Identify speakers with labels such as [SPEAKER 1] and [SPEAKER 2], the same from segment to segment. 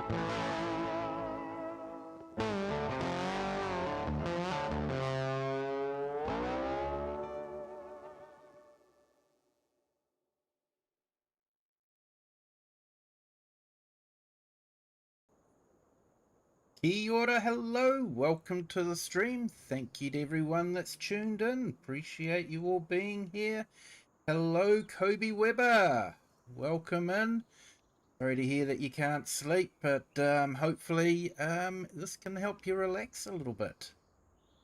[SPEAKER 1] Kia ora, hello, welcome to the stream. Thank you to everyone that's tuned in. Appreciate you all being here. Hello, Kobe Weber. Welcome in. Sorry to hear that you can't sleep, but hopefully this can help you relax a little bit.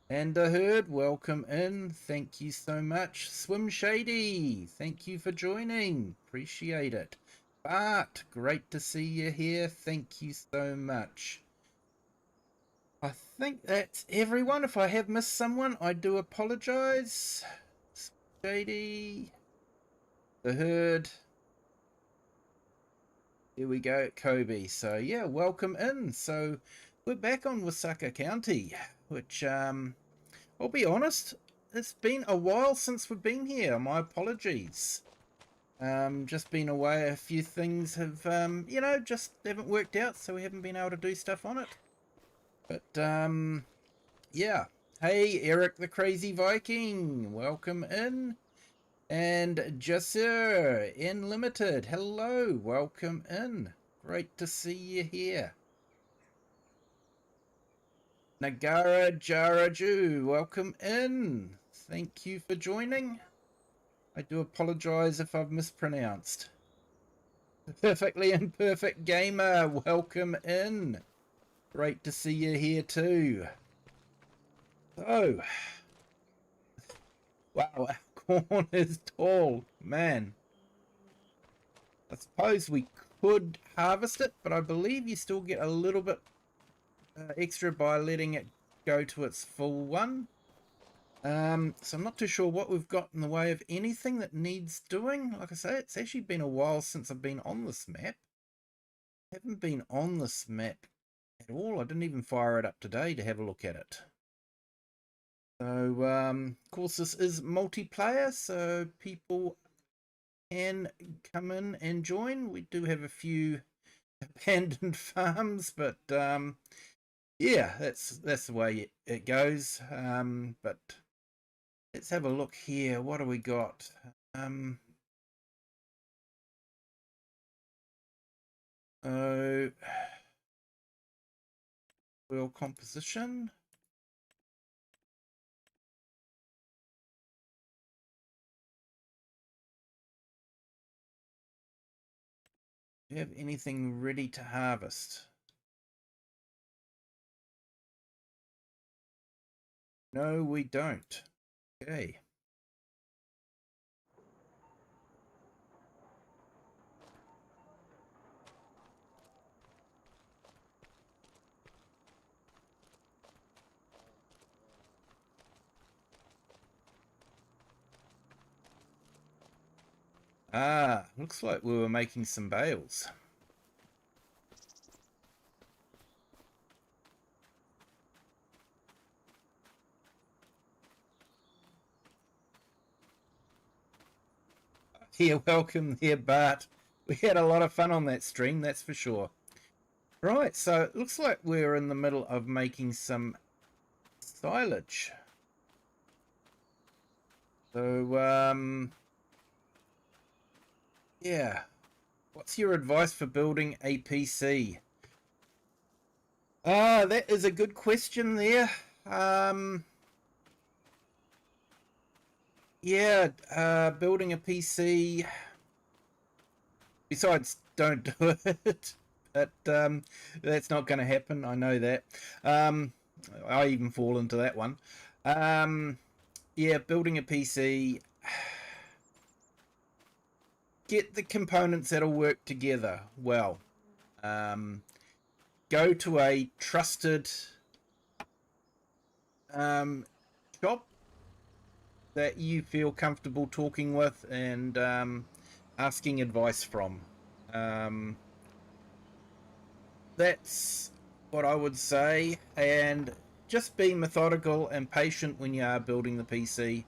[SPEAKER 1] And Herd, welcome in. Thank you so much. Swim Shady, thank you for joining. Appreciate it. Bart, great to see you here. Thank you so much. I think that's everyone. If I have missed someone, I do apologize. Shady, the Herd. Here we go, Kobe. So yeah, welcome in. So we're back on Waseca County, which I'll be honest, it's been a while since we've been here. My apologies. Just been away. A few things have you know, just haven't worked out, so we haven't been able to do stuff on it. But yeah. Hey, Eric the Crazy Viking, welcome in. And Jasser Unlimited, hello, welcome in. Great to see you here. Nagara Jaraju, welcome in. Thank you for joining. I do apologize if I've mispronounced. Perfectly Imperfect Gamer, welcome in. Great to see you here too. So, wow, our corn is tall, man. I suppose we could harvest it, but I believe you still get a little bit extra by letting it go to its full one. So I'm not too sure what we've got in the way of anything that needs doing. Like I say, it's actually been a while since I've been on this map. I haven't been on this map at all. I didn't even fire it up today to have a look at it. So, of course, this is multiplayer, so people can come in and join. We do have a few abandoned farms, but yeah, that's the way it goes. But let's have a look here. What do we got? Oil composition. Do you have anything ready to harvest? No, we don't. Okay. Ah, looks like we were making some bales. Yeah, welcome there, Bart. We had a lot of fun on that stream, that's for sure. Right, so it looks like we're in the middle of making some silage. So, yeah. What's your advice for building a PC? That is a good question there. Yeah, building a PC. Besides, don't do it. But that's not going to happen. I know that. I even fall into that one. Yeah, building a PC. Get the components that'll work together well. Go to a trusted shop that you feel comfortable talking with and asking advice from. That's what I would say, and just be methodical and patient when you are building the PC.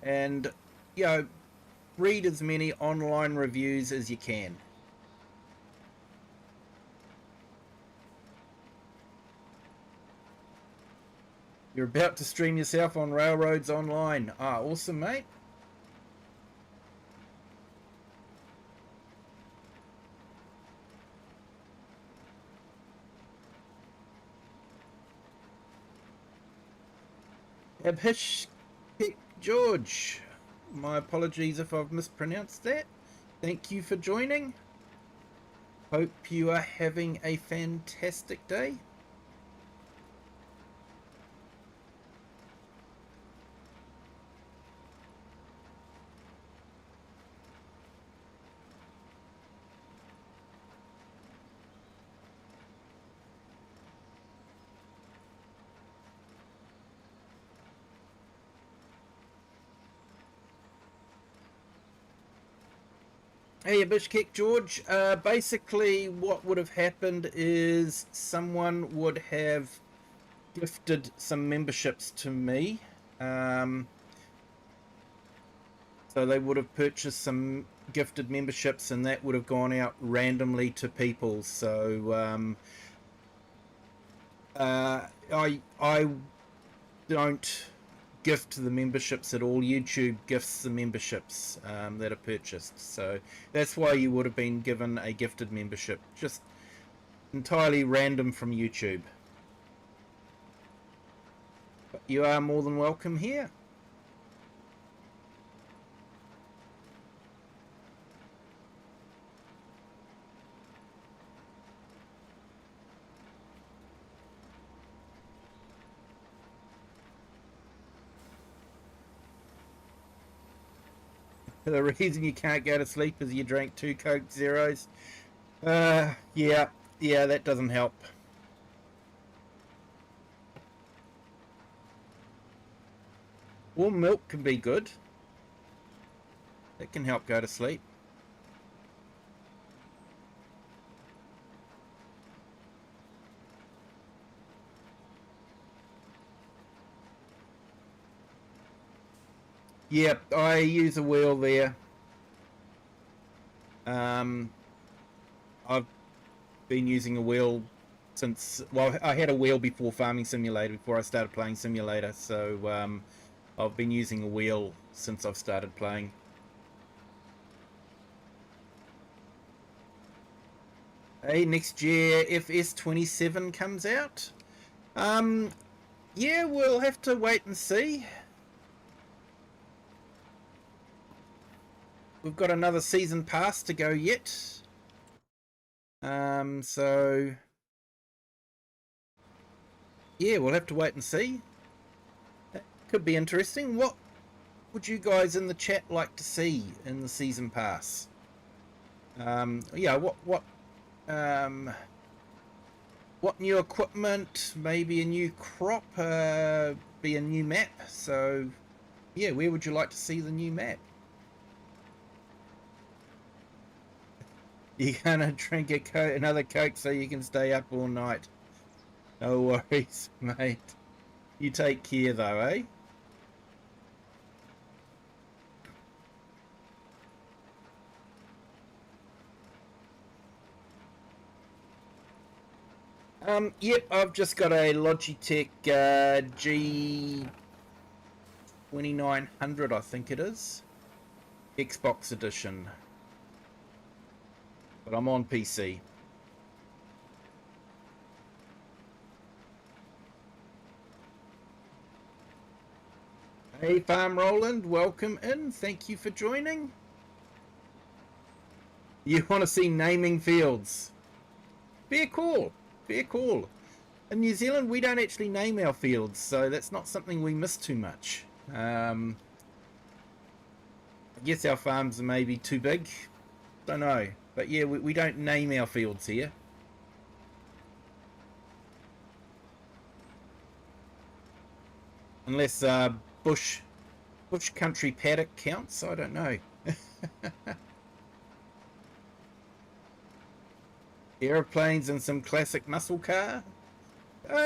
[SPEAKER 1] and, you know, read as many online reviews as you can. You're about to stream yourself on Railroads Online. Ah, awesome, mate. Abhish George. My apologies if I've mispronounced that. Thank you for joining. Hope you are having a fantastic day. Hey, Bishkek George. Basically, what would have happened is someone would have gifted some memberships to me. So they would have purchased some gifted memberships, and that would have gone out randomly to people. So I don't gift the memberships at all. YouTube gifts the memberships that are purchased, so that's why you would have been given a gifted membership, just entirely random from YouTube. But you are more than welcome here. The reason you can't go to sleep is you drank 2 Coke Zeros. Yeah, that doesn't help. Warm milk can be good. That can help go to sleep. Yep, I use a wheel there. I've been using a wheel since, well, I had a wheel before Farming Simulator, before I started playing Simulator, so I've been using a wheel since I've started playing. Hey, next year FS27 comes out. Yeah, we'll have to wait and see. We've got another season pass to go yet. So yeah, we'll have to wait and see. That could be interesting. What would you guys in the chat like to see in the season pass? Yeah, what new equipment, maybe a new crop, be a new map. So yeah, where would you like to see the new map? You're gonna drink another Coke so you can stay up all night. No worries, mate. You take care though, eh? Yep, I've just got a Logitech G2900, I think it is. Xbox edition. But I'm on PC. Hey, Farm Roland, welcome in. Thank you for joining. You want to see naming fields? Fair call. Fair call. In New Zealand, we don't actually name our fields, so that's not something we miss too much. I guess our farms are maybe too big. Don't know. But yeah, we don't name our fields here. Unless bush country paddock counts, I don't know. Aeroplanes and some classic muscle car.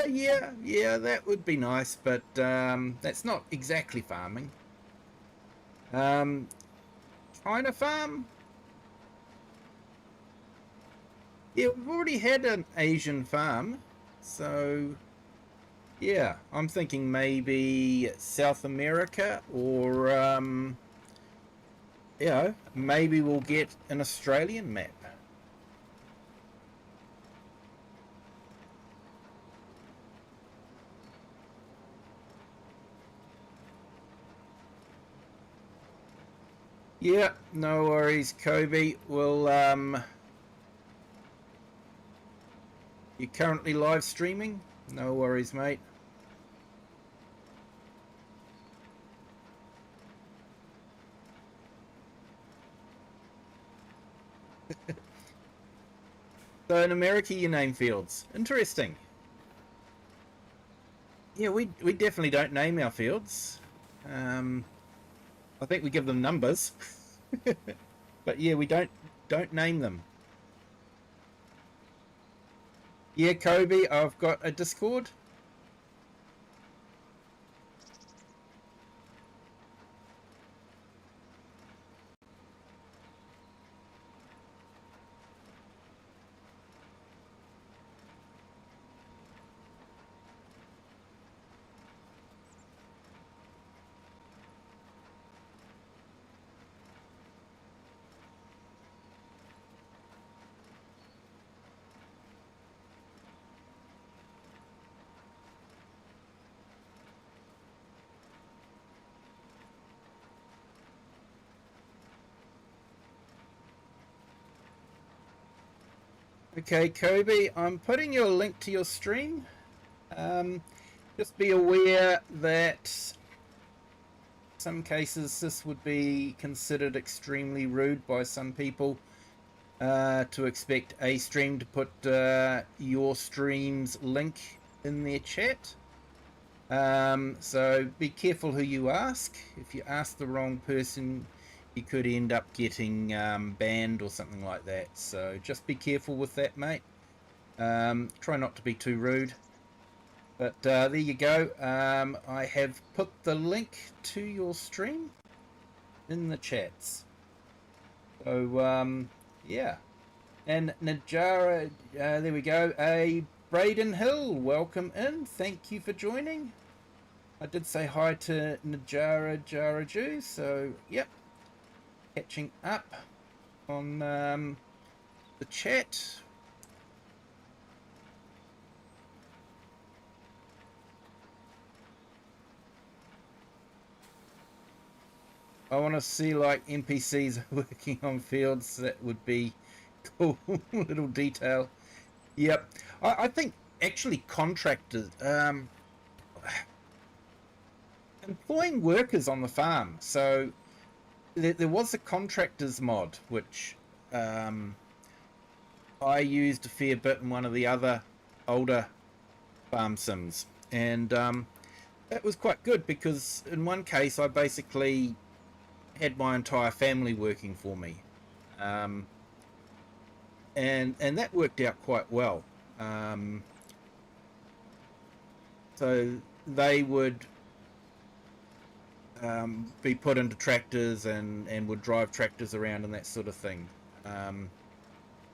[SPEAKER 1] Yeah, that would be nice, but that's not exactly farming. China farm? Yeah, we've already had an Asian farm, so yeah, I'm thinking maybe South America, or maybe we'll get an Australian map. Yeah, no worries, Kobe. We'll you're currently live streaming? No worries, mate. So in America you name fields. Interesting. Yeah, we definitely don't name our fields. I think we give them numbers. But yeah, we don't name them. Yeah, Kobe, I've got a Discord. Okay, Kobe, I'm putting you a link to your stream. Just be aware that some cases this would be considered extremely rude by some people, to expect a stream to put your stream's link in their chat. So be careful who you ask. If you ask the wrong person, you could end up getting banned or something like that. So just be careful with that, mate. Try not to be too rude. But there you go. I have put the link to your stream in the chats. So yeah. And Najara, there we go. Braden Hill, welcome in. Thank you for joining. I did say hi to Najara Jaraju, so yep, catching up on the chat. I want to see like NPCs working on fields. That would be cool. Little detail. Yep, I think actually contractors, employing workers on the farm. So there was a contractors mod, which I used a fair bit in one of the other older farm sims, and that was quite good because in one case I basically had my entire family working for me, and that worked out quite well. So they would be put into tractors and would drive tractors around and that sort of thing.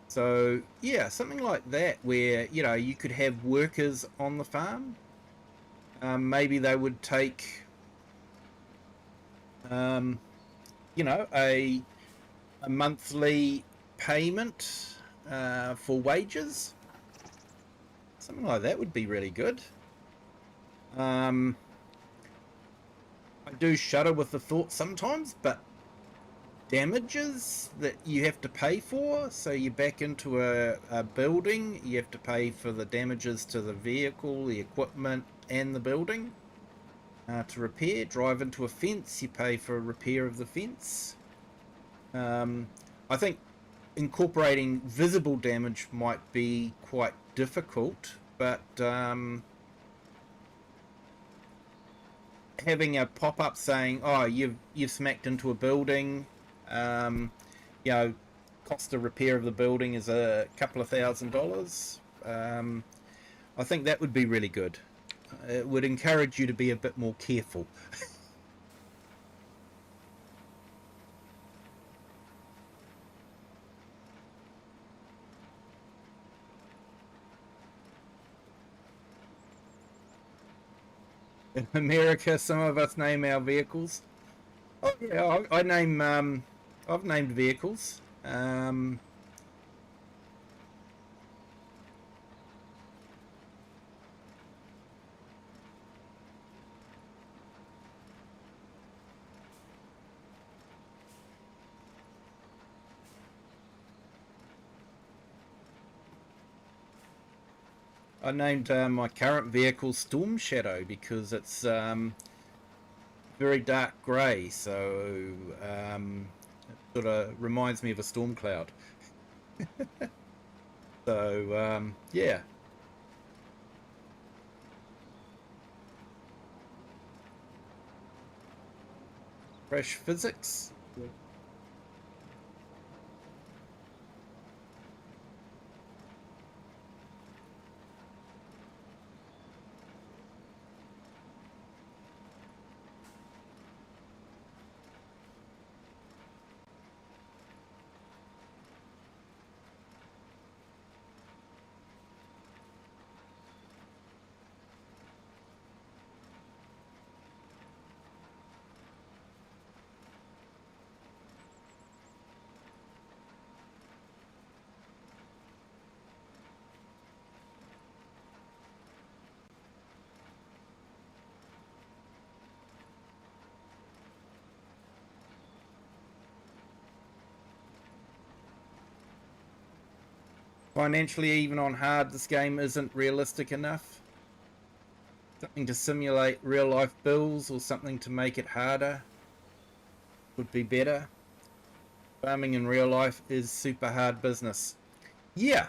[SPEAKER 1] So yeah, something like that where you could have workers on the farm. Maybe they would take a monthly payment for wages. Something like that would be really good. I do shudder with the thought sometimes, but damages that you have to pay for, so you're back into a building, you have to pay for the damages to the vehicle, the equipment, and the building. To repair, drive into a fence, you pay for a repair of the fence. I think incorporating visible damage might be quite difficult, but having a pop-up saying, "Oh, you've smacked into a building," cost of repair of the building is a couple of $1,000. I think that would be really good. It would encourage you to be a bit more careful. In America, some of us name our vehicles. Oh yeah, I name. I've named vehicles. I named my current vehicle Storm Shadow because it's very dark grey, so it sort of reminds me of a storm cloud. So yeah, fresh physics. Financially, even on hard, this game isn't realistic enough. Something to simulate real life bills or something to make it harder would be better. Farming in real life is super hard business. Yeah,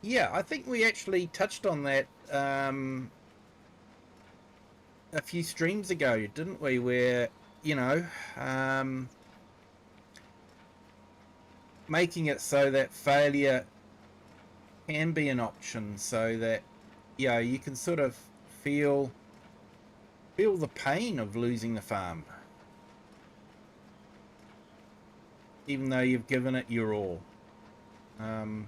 [SPEAKER 1] yeah, I think we actually touched on that a few streams ago, didn't we? Where, you know, making it so that failure can be an option, so that, you know, you can sort of feel the pain of losing the farm, even though you've given it your all. That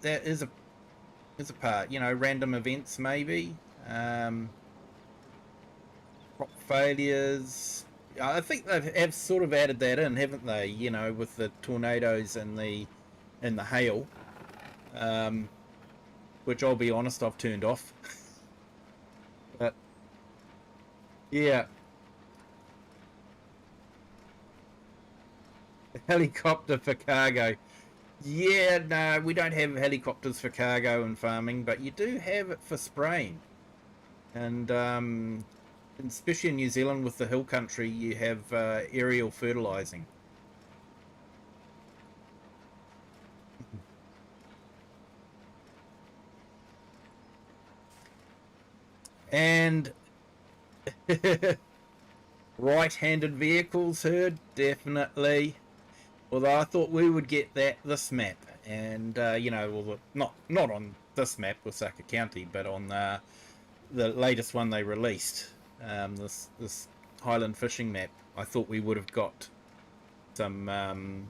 [SPEAKER 1] is a part, you know, random events maybe, crop failures. I think they have sort of added that in, haven't they? You know, with the tornadoes and the hail, which I'll be honest, I've turned off. But yeah, helicopter for cargo. Yeah, no, we don't have helicopters for cargo and farming, but you do have it for spraying. And especially in New Zealand with the hill country, you have aerial fertilizing. And right-handed vehicles, heard, definitely. Although I thought we would get this map, and you know, well, not on this map, Waseca County, but on the latest one they released, this Highland fishing map. I thought we would have got some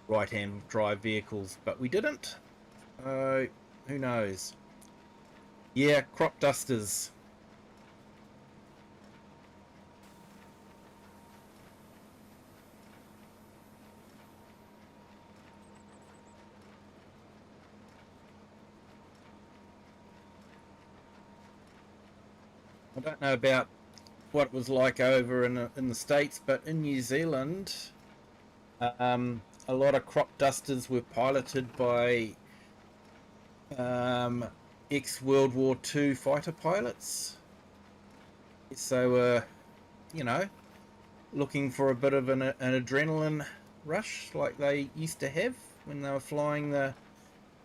[SPEAKER 1] right-hand drive vehicles, but we didn't. Who knows? Yeah, crop dusters. I don't know about what it was like over in the States, but in New Zealand, a lot of crop dusters were piloted by ex-World War II fighter pilots. So, you know, looking for a bit of an adrenaline rush like they used to have when they were flying the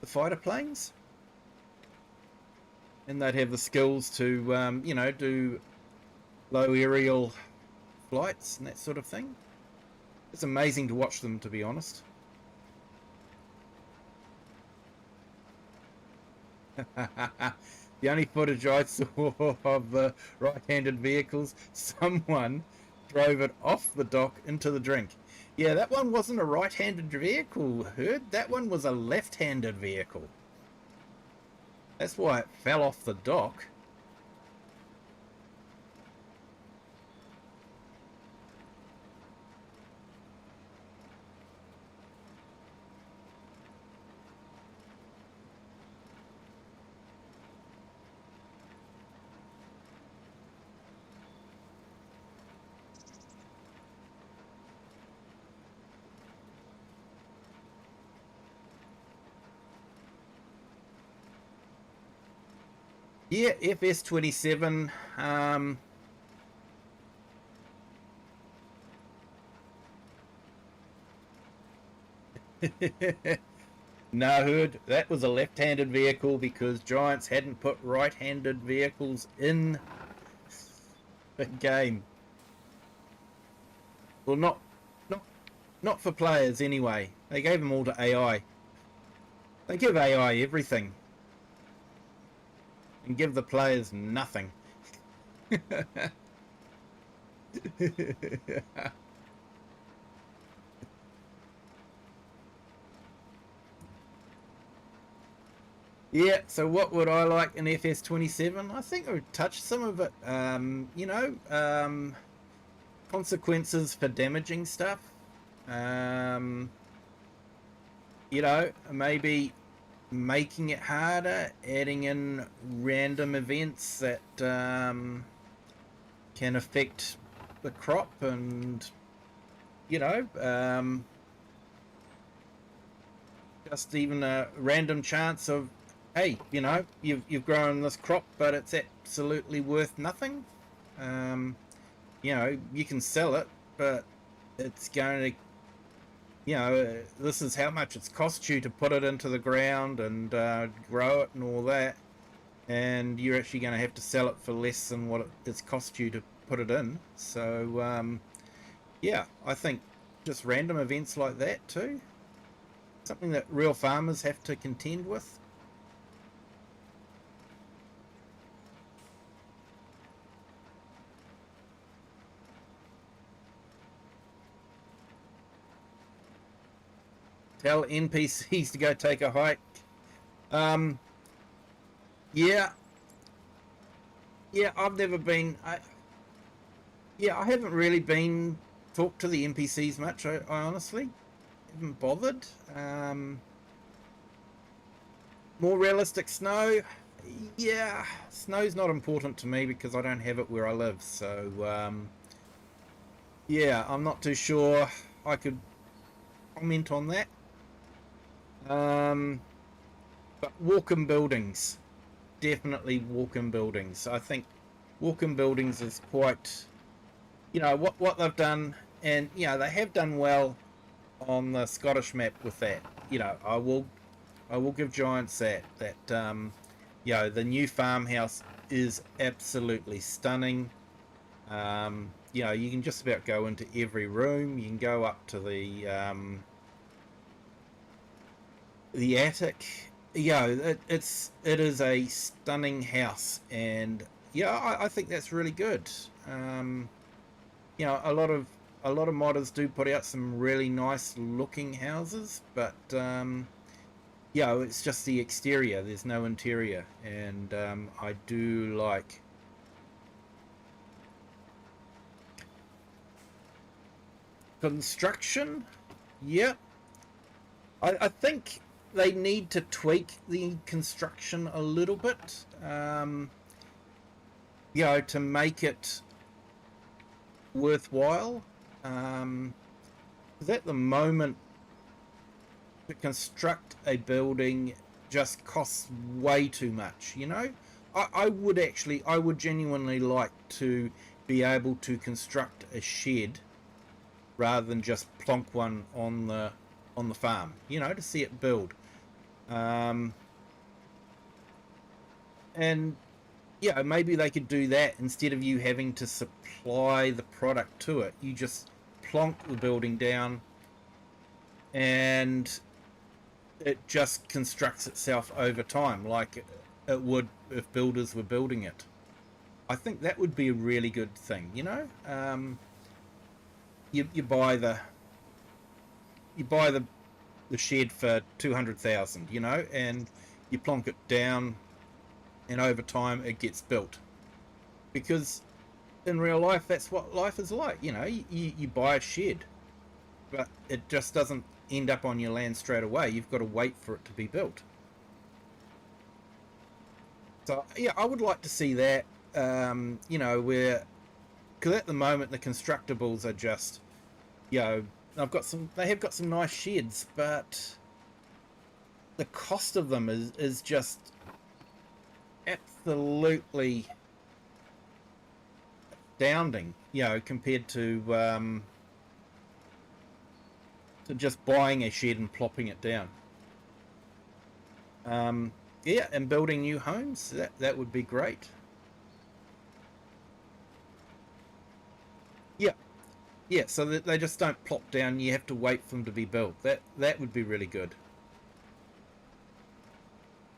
[SPEAKER 1] fighter planes. And they'd have the skills to, you know, do low aerial flights and that sort of thing. It's amazing to watch them, to be honest. The only footage I saw of the right-handed vehicles, someone drove it off the dock into the drink. Yeah, that one wasn't a right-handed vehicle, heard. That one was a left-handed vehicle. That's why it fell off the dock. Yeah, FS27. No, Hood, that was a left-handed vehicle because Giants hadn't put right-handed vehicles in the game. Well, not not for players anyway. They gave them all to AI. They give AI everything and give the players nothing. Yeah, so what would I like in FS27? I think I would touch some of it. Consequences for damaging stuff. Um, maybe making it harder, adding in random events that can affect the crop, and you know, um, just even a random chance of, hey, you've grown this crop, but it's absolutely worth nothing. Um, you can sell it, but it's going to, this is how much it's cost you to put it into the ground and grow it and all that, and you're actually going to have to sell it for less than what it's cost you to put it in. So yeah, I think just random events like that too, something that real farmers have to contend with. Tell NPCs to go take a hike. Um, yeah, yeah, I've never been. I haven't really been talked to the NPCs much. I honestly haven't bothered. More realistic snow. Yeah, snow's not important to me because I don't have it where I live. So yeah, I'm not too sure I could comment on that. Um, but walk-in buildings, definitely walk-in buildings. I think walk-in buildings is quite, what they've done, and they have done well on the Scottish map with that. I will give Giants that the new farmhouse is absolutely stunning. You can just about go into every room. You can go up to the attic. It is a stunning house, and I think that's really good. Um, a lot of modders do put out some really nice looking houses, but it's just the exterior. There's no interior, and I do like construction. Yeah, I think they need to tweak the construction a little bit, to make it worthwhile. Because at the moment, to construct a building just costs way too much. I would genuinely like to be able to construct a shed rather than just plonk one on the farm. To see it build. Um, and maybe they could do that instead of you having to supply the product to it. You just plonk the building down, and it just constructs itself over time, like it would if builders were building it. I think that would be a really good thing. You buy the shed for 200,000, and you plonk it down, and over time it gets built. Because in real life, that's what life is like. You buy a shed, but it just doesn't end up on your land straight away. You've got to wait for it to be built. So yeah, I would like to see that. Where, because at the moment the constructibles are just, they have got some nice sheds, but the cost of them is just absolutely astounding, compared to just buying a shed and plopping it down. Yeah, and building new homes, that would be great. Yeah, yeah, so that they just don't plop down. You have to wait for them to be built. That would be really good.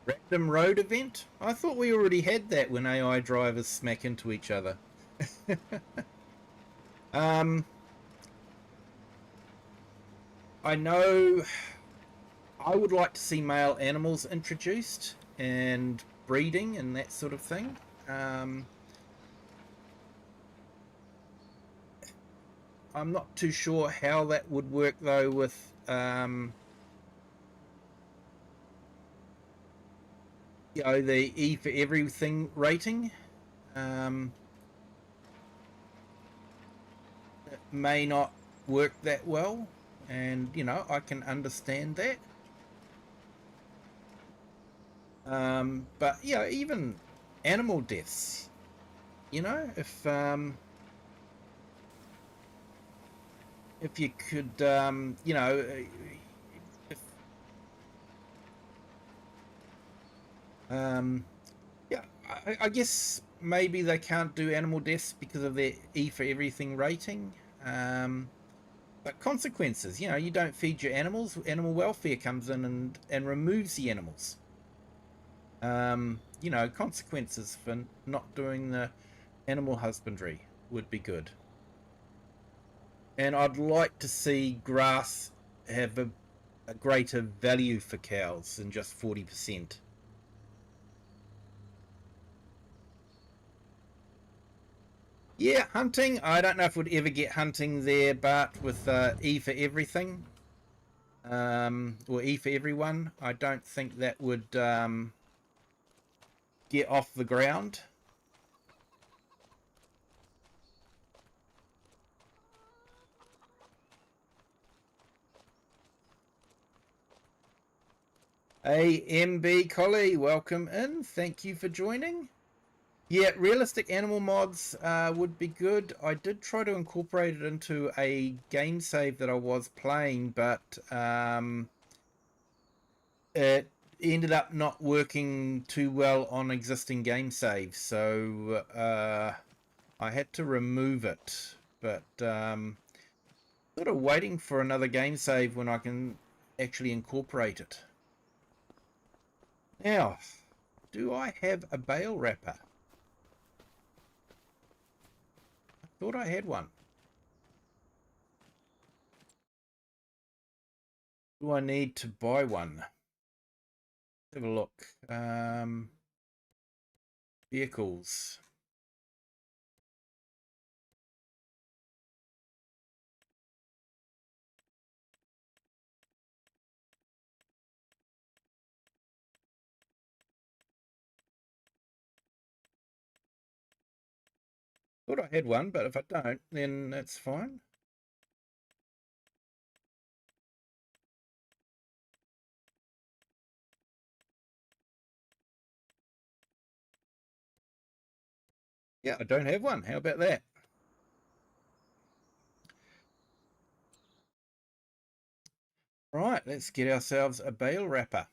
[SPEAKER 1] Random road event? I thought we already had that when AI drivers smack into each other. um, I know I would like to see male animals introduced and breeding and that sort of thing. Um, I'm not too sure how that would work though with the E for everything rating. Um, it may not work that well, and I can understand that. But even animal deaths. If you could, if um, yeah, I guess maybe they can't do animal deaths because of their E for everything rating. Um, but consequences, you don't feed your animals. Animal welfare comes in and removes the animals. Consequences for not doing the animal husbandry would be good. And I'd like to see grass have a greater value for cows than just 40%. Yeah, hunting. I don't know if we'd ever get hunting there, but with E for everything, or E for everyone, I don't think that would get off the ground. AMB Collie, welcome in. Thank you for joining. Yeah, realistic animal mods would be good. I did try to incorporate it into a game save that I was playing, but it ended up not working too well on existing game saves, so I had to remove it. But sort of waiting for another game save when I can actually incorporate it. Now, do I have a bale wrapper? I thought I had one. Do I need to buy one? Have a look. Vehicles. Thought I had one, but if I don't, then that's fine. Yeah, I don't have one. How about that? Right, let's get ourselves a bale wrapper.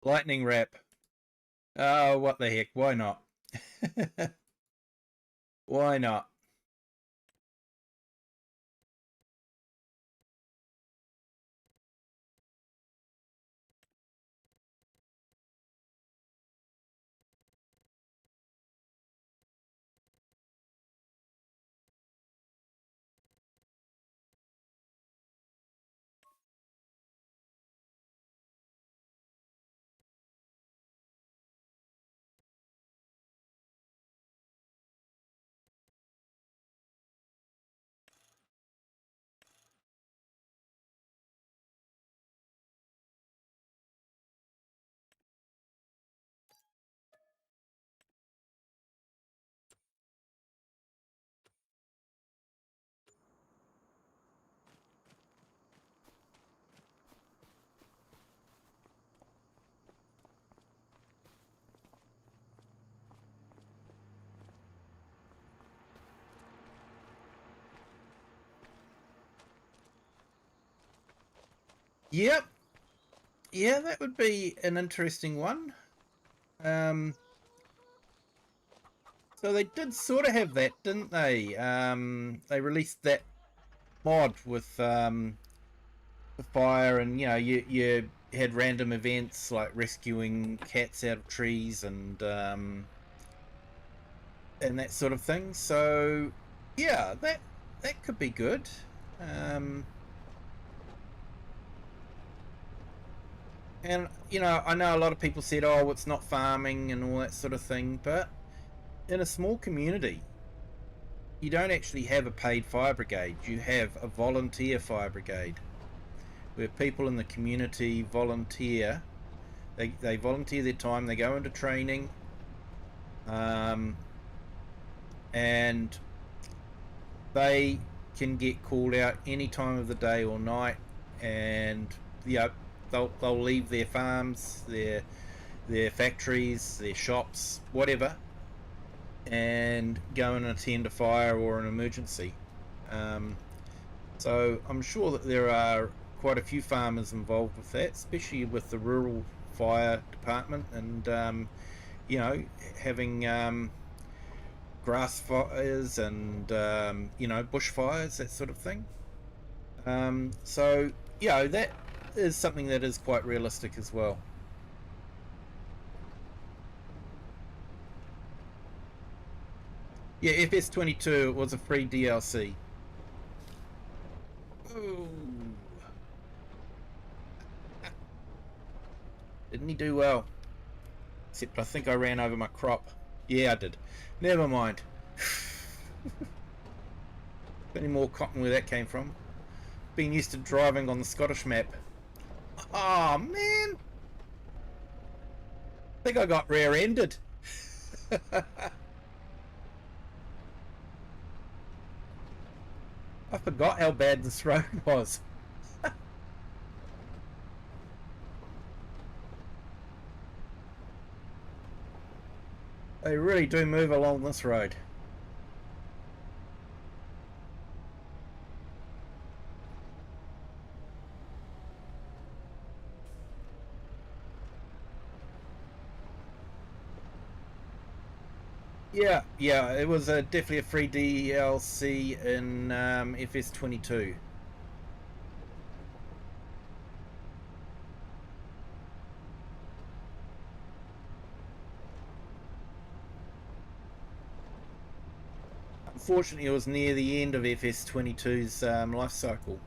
[SPEAKER 1] Lightning wrap. Oh, what the heck? Why not? Why not? Yep. Yeah, that would be an interesting one. So they did sort of have that, didn't they? They released that mod with the fire, and you had random events like rescuing cats out of trees and that sort of thing. So yeah, that could be good. Um, and I know a lot of people said, "Oh, it's not farming and all that sort of thing," but in a small community, you don't actually have a paid fire brigade. You have a volunteer fire brigade where people in the community volunteer. They volunteer their time. They go into training, um, and they can get called out any time of the day or night, and they'll leave their farms, their factories, their shops, whatever, and go and attend a fire or an emergency. Um, so I'm sure that there are quite a few farmers involved with that, especially with the rural fire department, and having grass fires and bushfires, that sort of thing. So that is something that is quite realistic as well. Yeah, FS22 was a free DLC. Ooh. Didn't he do well? Except I think I ran over my crop. Yeah, I did. Never mind. Any more cotton where that came from. Been used to driving on the Scottish map. Oh man! I think I got rear-ended. I forgot how bad this road was. They really do move along this road. Yeah, it was definitely a free DLC in FS22. Unfortunately, it was near the end of FS22's life cycle.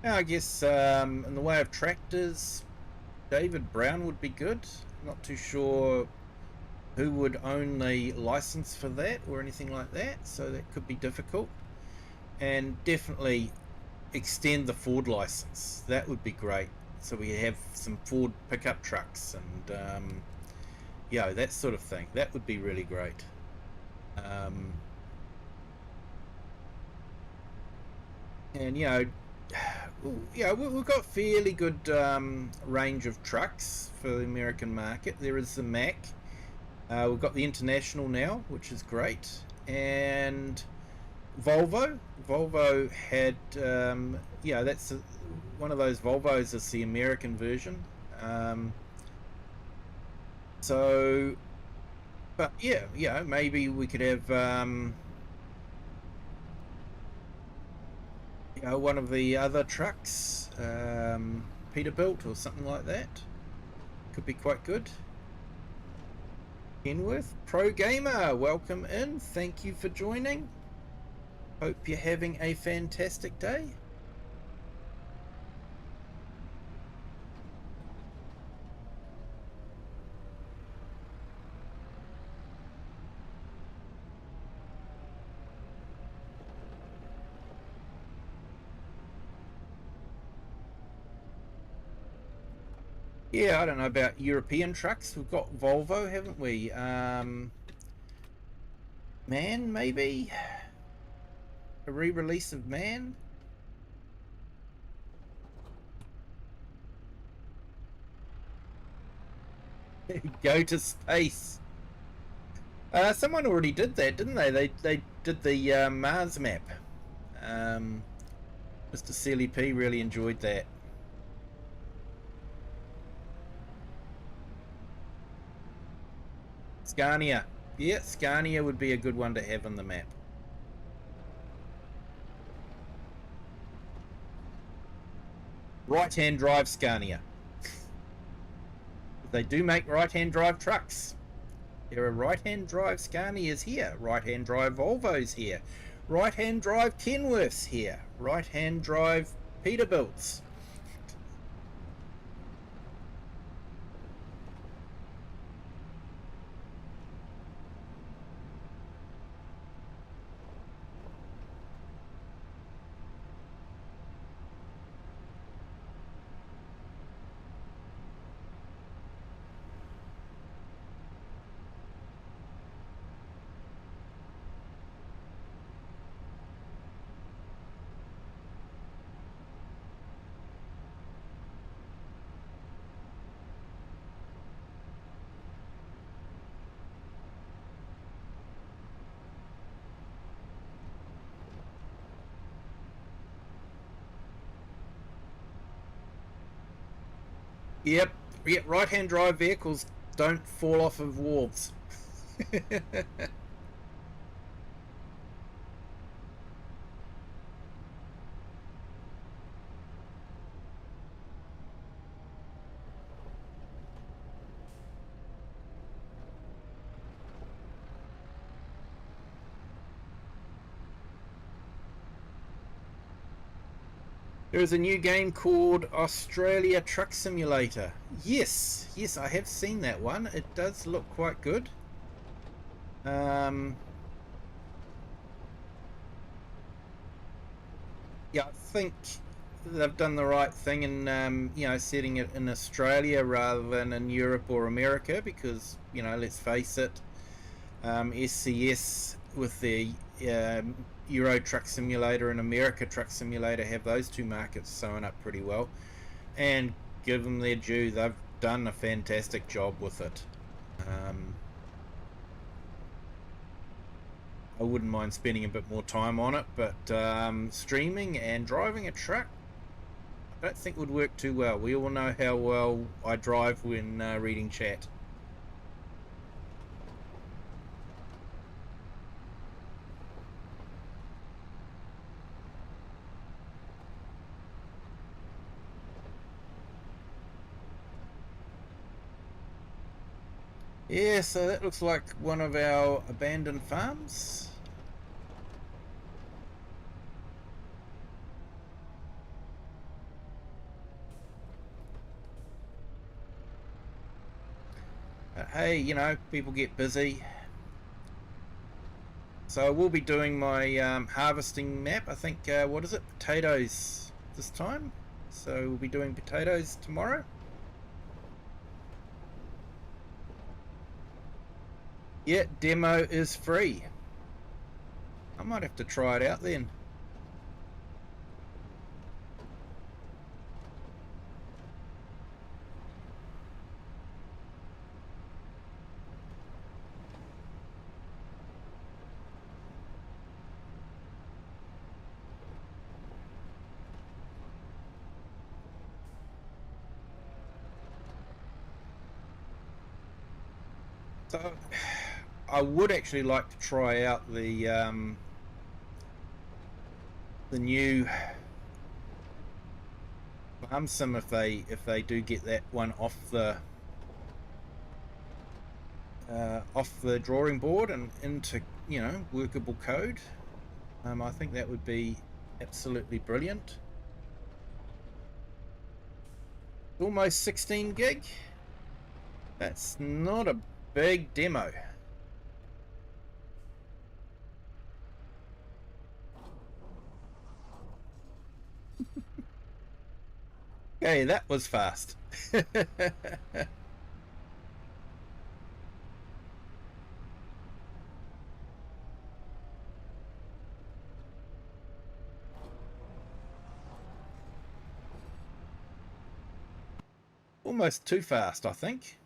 [SPEAKER 1] Now, I guess in the way of tractors, David Brown would be good. Not too sure who would own the license for that or anything like that, so that could be difficult. And definitely extend the Ford license. That would be great. So we have some Ford pickup trucks and that sort of thing. That would be really great. Um, and we've got fairly good range of trucks for the American market. There is the Mack. We've got the International now, which is great, and Volvo. Volvo had that's one of those Volvos is the American version. So, but maybe we could have one of the other trucks, Peterbilt or something like that. Could be quite good. Kenworth, Pro Gamer, welcome in. Thank you for joining. Hope you're having a fantastic day. Yeah, I don't know about European trucks. We've got Volvo, haven't we? Man, maybe? A re-release of Man? Go to space. Someone already did that, didn't they? They did the Mars map. Mr. Sealy P really enjoyed that. Scania. Yeah, Scania would be a good one to have on the map. Right-hand drive Scania. They do make right-hand drive trucks. There are right-hand drive Scanias here. Right-hand drive Volvos here. Right-hand drive Kenworths here. Right-hand drive Peterbilts. Yep, right-hand drive vehicles don't fall off of wharves. There is a new game called Australia Truck Simulator. Yes, I have seen that one. It does look quite good. Yeah, I think they've done the right thing in setting it in Australia rather than in Europe or America, because let's face it, SCS with their Euro Truck Simulator and America Truck Simulator have those two markets sewn up pretty well, and give them their due, they've done a fantastic job with it. I wouldn't mind spending a bit more time on it, but streaming and driving a truck I don't think would work too well. We all know how well I drive when reading chat. Yeah, so that looks like one of our abandoned farms. Hey, people get busy. So I will be doing my harvesting map. I think, what is it? Potatoes this time. So we'll be doing potatoes tomorrow. Yeah, demo is free. I might have to try it out then. So I would actually like to try out the new farm sim if they do get that one off the drawing board and into, you know, workable code. I think that would be absolutely brilliant. Almost 16 gig. That's not a big demo. Okay, that was fast. Almost too fast, I think.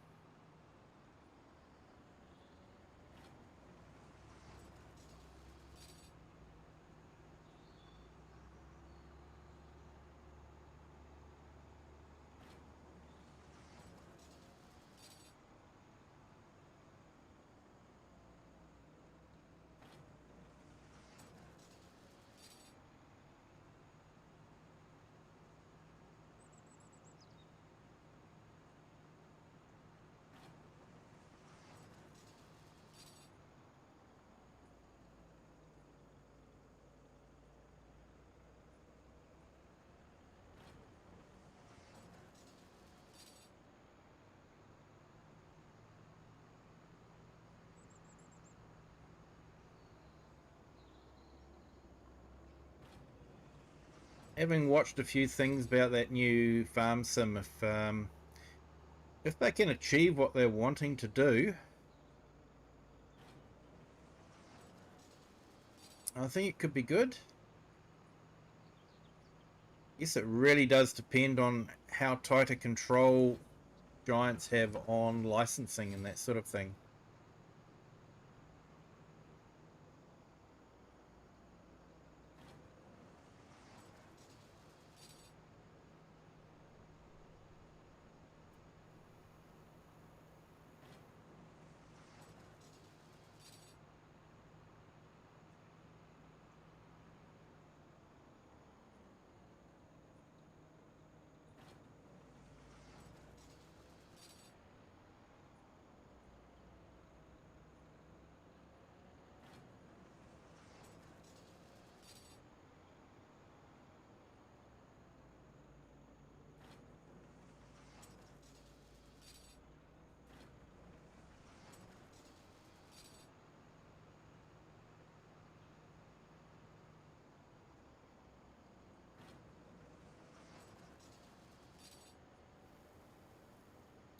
[SPEAKER 1] Having watched a few things about that new farm sim, if they can achieve what they're wanting to do, I think it could be good. Yes, it really does depend on how tight a control Giants have on licensing and that sort of thing.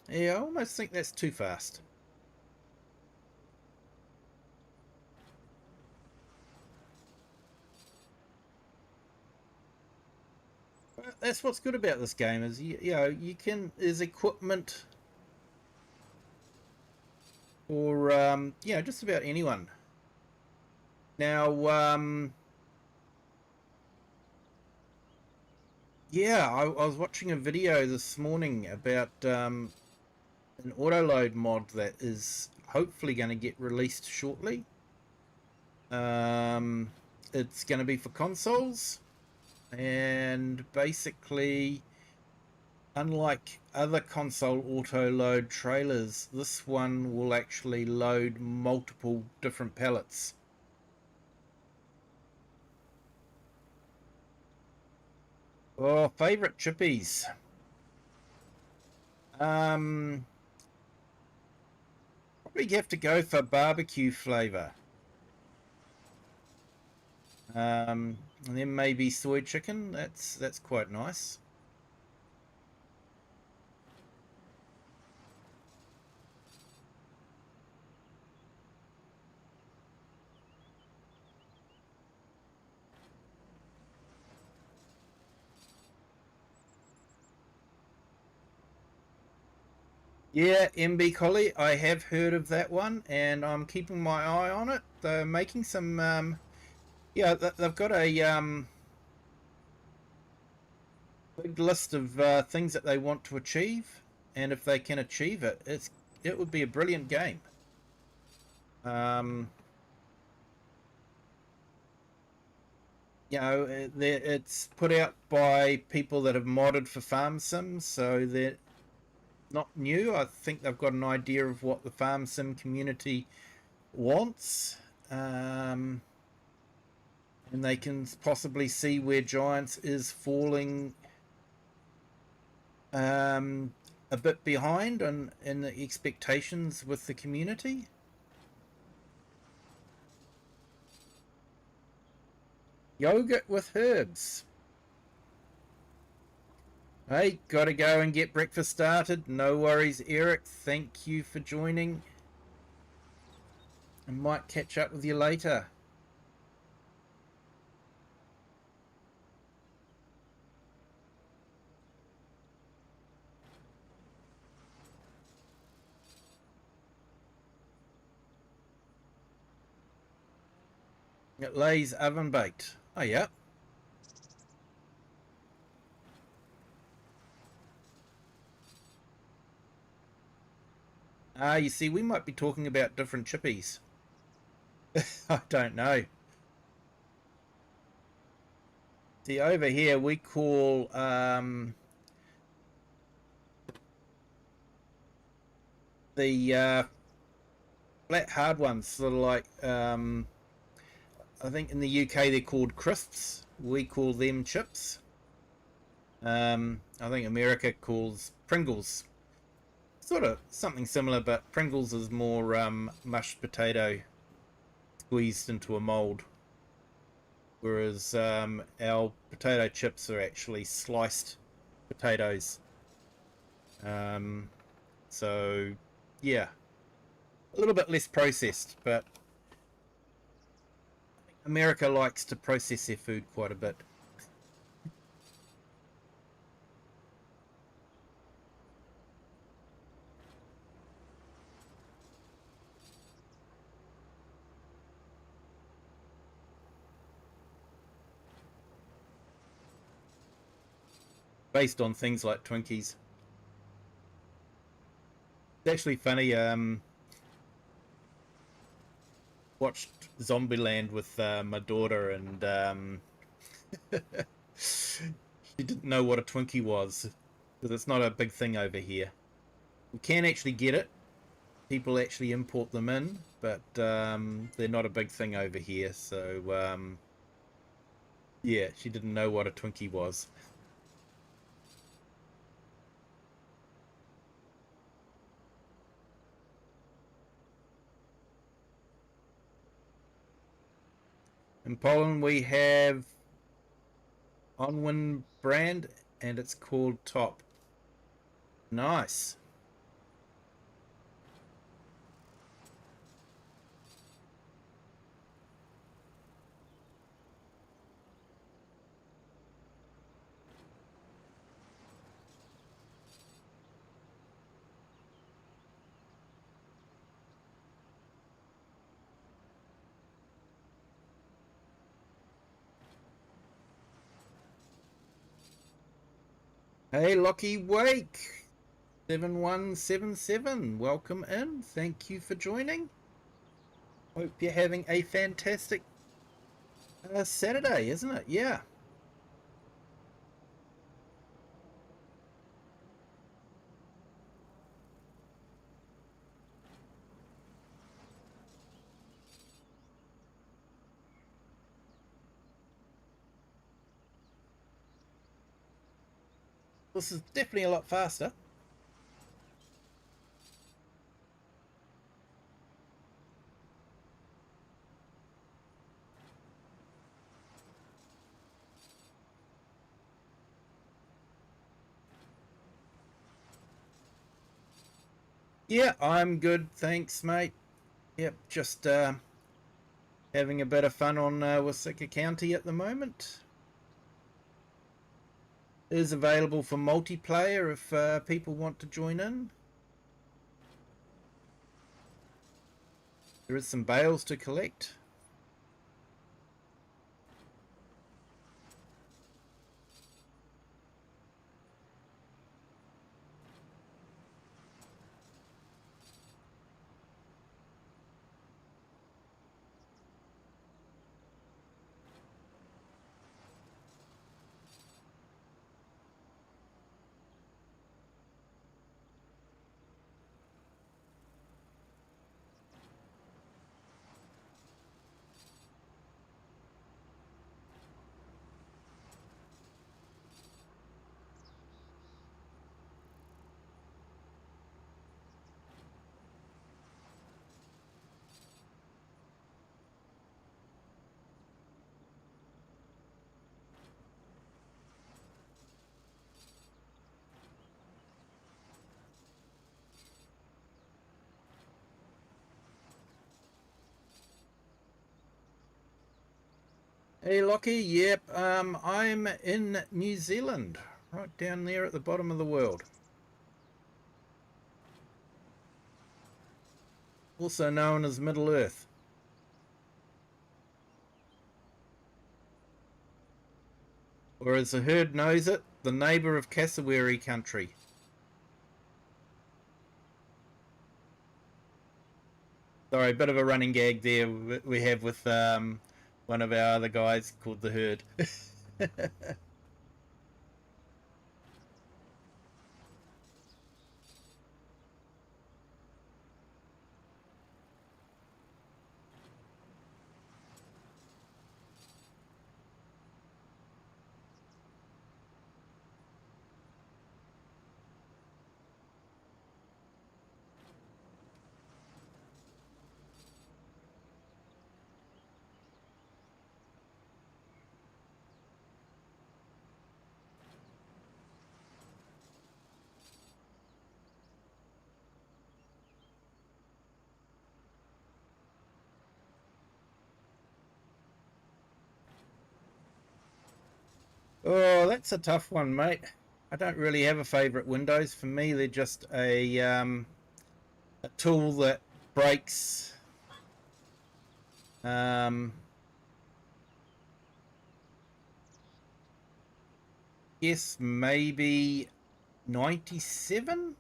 [SPEAKER 1] Yeah, I almost think that's too fast. But that's what's good about this game is you know you can there's equipment for you know just about anyone. Now yeah, I was watching a video this morning about an autoload mod that is hopefully going to get released shortly. It's going to be for consoles, and basically, unlike other console auto load trailers, this one will actually load multiple different pallets. Oh, favorite chippies. Um, Probably have to go for barbecue flavor. And then maybe soy chicken. That's quite nice. Yeah, MB Collie, I have heard of that one, and I'm keeping my eye on it. They're making some, yeah, they've got a big list of things that they want to achieve, and if they can achieve it, it would be a brilliant game. Um, You know, it's put out by people that have modded for farm sims, so they're not new. I think they've got an idea of what the farm sim community wants, and they can possibly see where Giants is falling a bit behind in the expectations with the community. Yogurt with herbs. Hey, gotta go and get breakfast started. No worries, Eric. Thank you for joining. I might catch up with you later. It lays oven baked. Oh, yeah. Ah, you see, we might be talking about different chippies. I don't know. See, over here we call the flat hard ones sort of like I think in the UK they're called crisps. We call them chips. I think America calls Pringles. Sort of something similar, but Pringles is more mashed potato squeezed into a mold, whereas our potato chips are actually sliced potatoes. So yeah, a little bit less processed, but America likes to process their food quite a bit. Based on things like Twinkies. It's actually funny. Watched Zombieland with my daughter, and she didn't know what a Twinkie was because it's not a big thing over here. We can actually get it. People actually import them in, but they're not a big thing over here. So yeah, she didn't know what a Twinkie was. In Poland, we have Onwin brand, and it's called Top. Nice. Hey, Lockie Wake 7177. Welcome in. Thank you for joining. Hope you're having a fantastic Saturday, isn't it? Yeah. This is definitely a lot faster. Yeah, I'm good. Thanks, mate. Yep, just having a bit of fun on Waseca County at the moment. It is available for multiplayer if people want to join in. There is some bales to collect. Hey Lockie, yep, I'm in New Zealand, right down there at the bottom of the world. Also known as Middle Earth. Or as the herd knows it, the neighbour of Cassowary country. Sorry, a bit of a running gag there we have with one of our other guys called the herd. Oh, that's a tough one, mate. I don't really have a favourite Windows. For me, they're just a tool that breaks. Yes, maybe 97.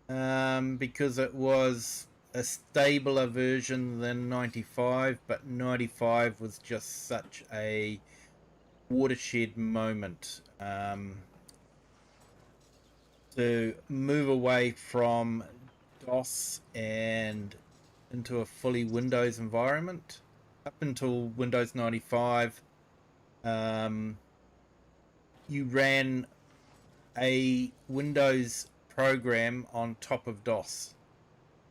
[SPEAKER 1] Because it was a stabler version than 95, but 95 was just such a watershed moment to move away from DOS and into a fully Windows environment. Up until Windows 95, you ran a Windows program on top of DOS.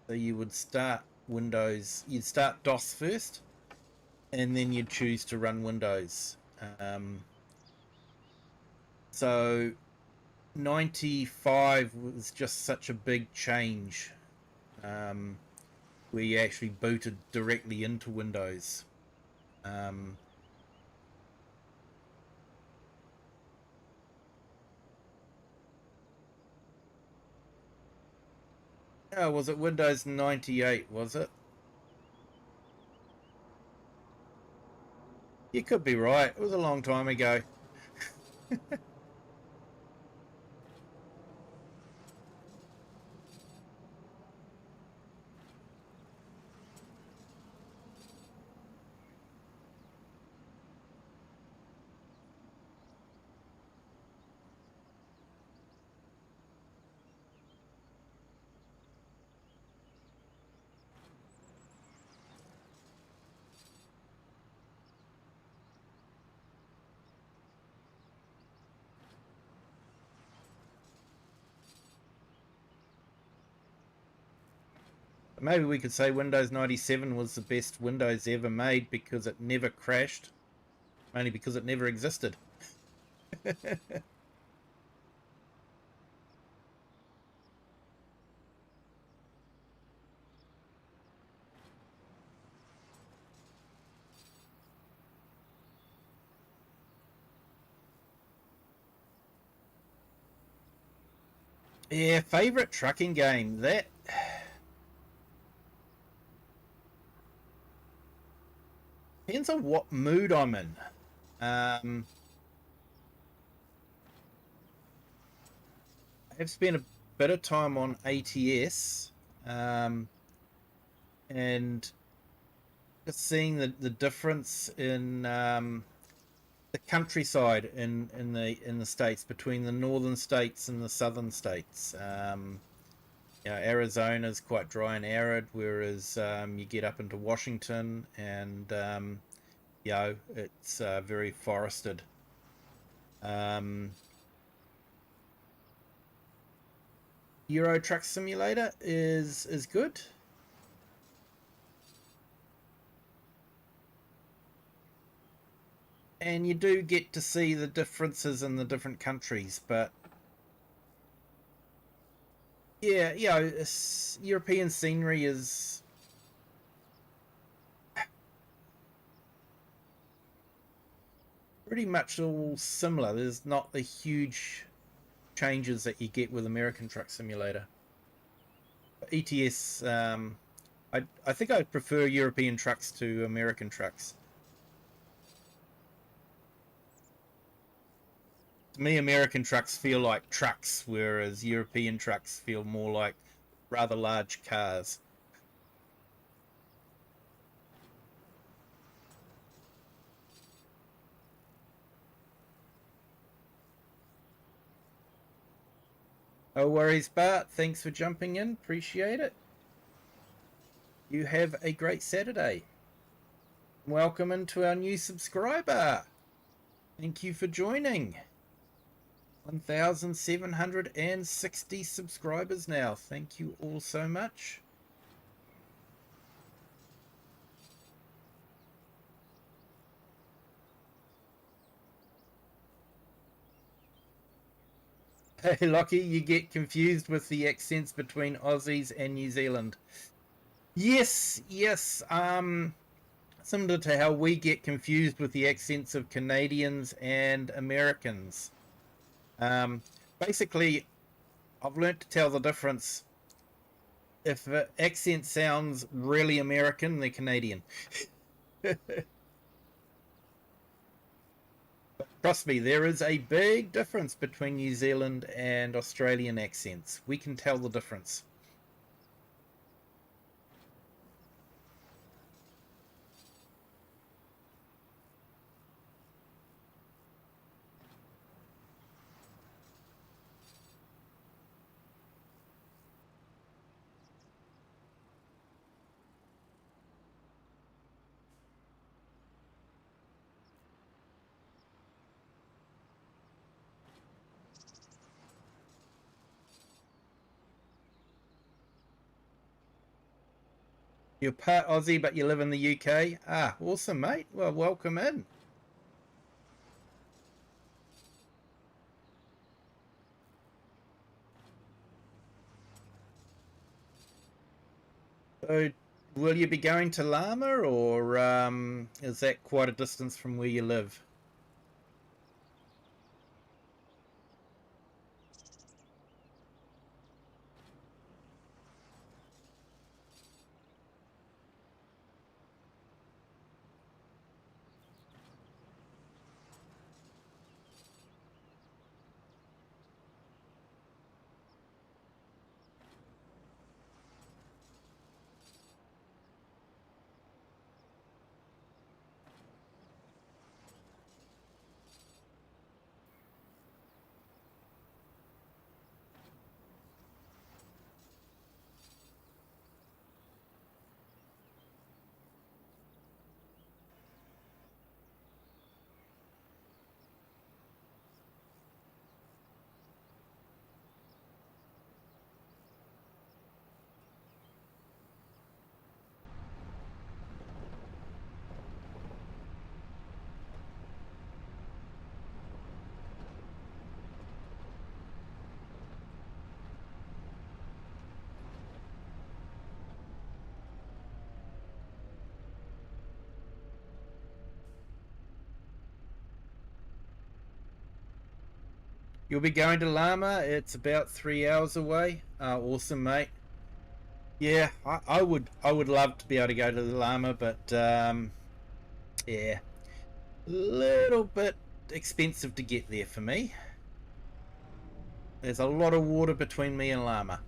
[SPEAKER 1] So you would start you'd start DOS first, and then you'd choose to run Windows. So 95 was just such a big change, where you actually booted directly into Windows. Oh, was it Windows 98, was it? You could be right. It was a long time ago. Maybe we could say Windows 97 was the best Windows ever made because it never crashed, only because it never existed. Yeah, favorite trucking game. That depends on what mood I'm in. I have spent a bit of time on ATS, and just seeing the difference in the countryside in the states, between the northern states and the southern states. Arizona's quite dry and arid, whereas you get up into Washington and it's very forested. Euro Truck Simulator is good. And you do get to see the differences in the different countries, but yeah, European scenery is pretty much all similar. There's not the huge changes that you get with American Truck Simulator. ETS, I think I'd prefer European trucks to American trucks. To me, American trucks feel like trucks, whereas European trucks feel more like rather large cars. No worries, Bart. Thanks for jumping in. Appreciate it. You have a great Saturday. Welcome into our new subscriber. Thank you for joining. 1,760 subscribers now. Thank you all so much. Hey, Lockie, you get confused with the accents between Aussies and New Zealand. Yes, similar to how we get confused with the accents of Canadians and Americans. Basically, I've learnt to tell the difference. If an accent sounds really American, they're Canadian. Trust me, there is a big difference between New Zealand and Australian accents. We can tell the difference. You're part Aussie, but you live in the UK. Ah, awesome, mate. Well, welcome in. So, will you be going to Llama, or is that quite a distance from where you live? You'll be going to Llama. It's about 3 hours away. Awesome, mate. Yeah, I would love to be able to go to the Llama, but yeah, a little bit expensive to get there for me. There's a lot of water between me and Llama.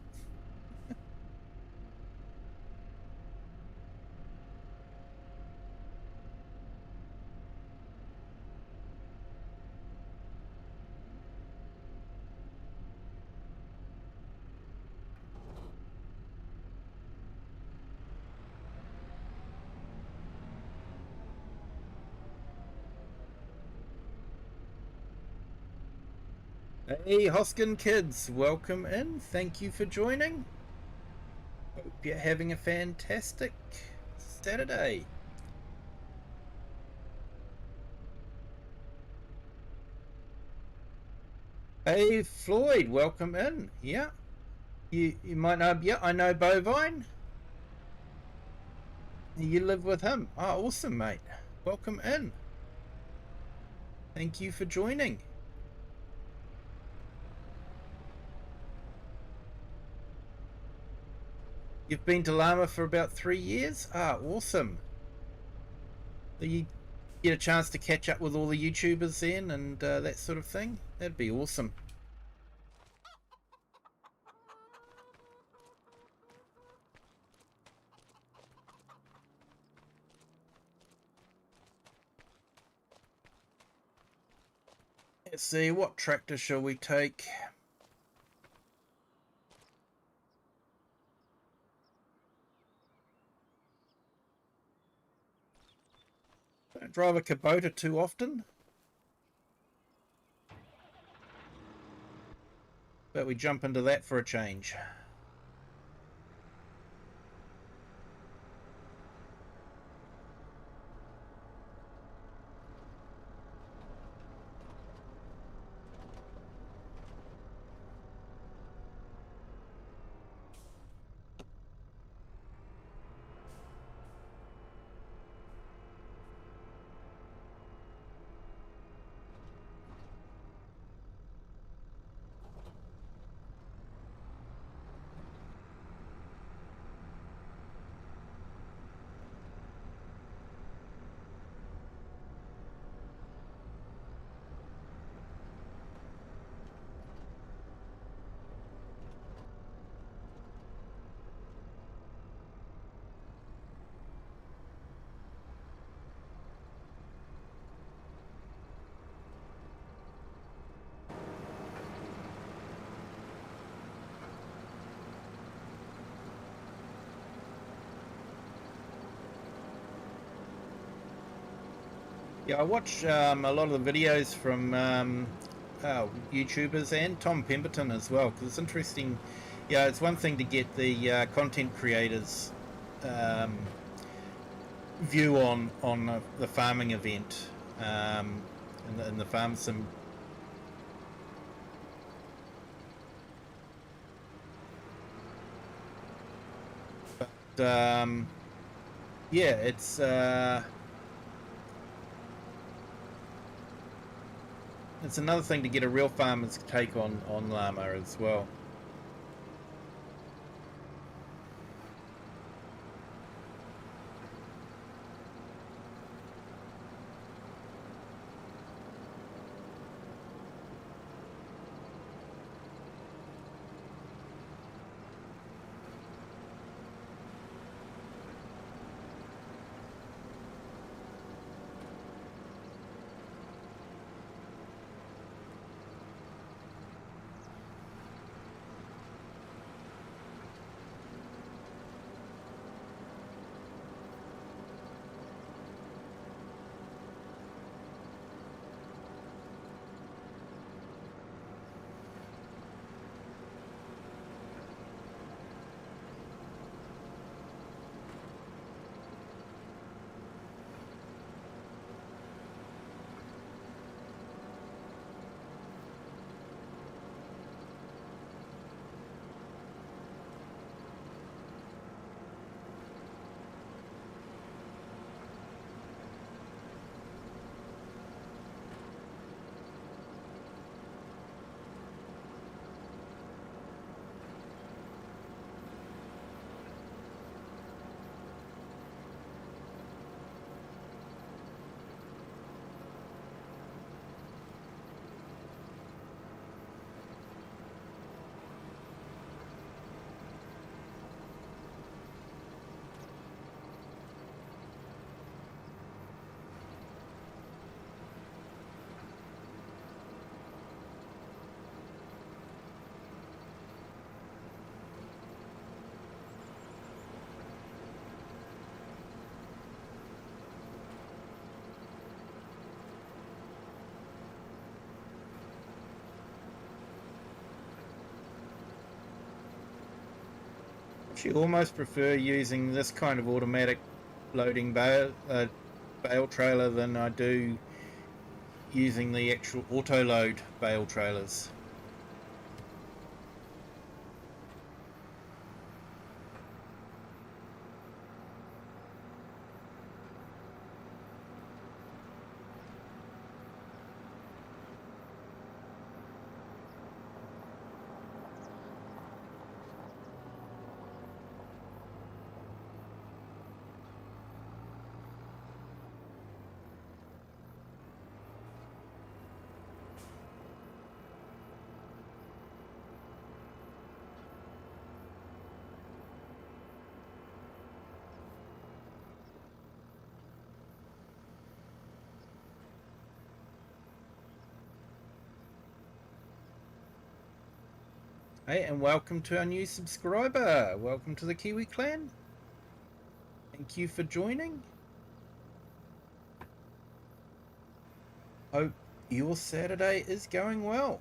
[SPEAKER 1] Hey, Hoskin kids, welcome in. Thank you for joining. Hope you're having a fantastic Saturday. Hey, Floyd, welcome in. Yeah, you might know. Yeah, I know Bovine. You live with him. Oh, awesome, mate. Welcome in. Thank you for joining. You've been to Llama for about 3 years? Ah, awesome. So you get a chance to catch up with all the YouTubers then and that sort of thing? That'd be awesome. Let's see, what tractor shall we take? Don't drive a Kubota too often. But we jump into that for a change. Yeah, I watch a lot of the videos from YouTubers and Tom Pemberton as well, because it's interesting. Yeah, it's one thing to get the content creators view on the farming event and the farm sim. But yeah, it's another thing to get a real farmer's take on llama as well. Actually, almost prefer using this kind of automatic loading bale trailer than I do using the actual auto load bale trailers. Hey, and welcome to our new subscriber. Welcome to the Kiwi clan. Thank you for joining. Hope your Saturday is going well.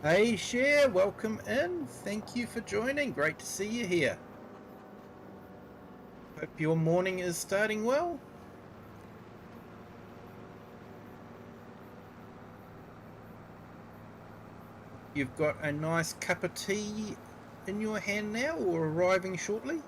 [SPEAKER 1] Hey, Cher, welcome in. Thank you for joining. Great to see you here. Hope your morning is starting well. You've got a nice cup of tea in your hand now, or arriving shortly?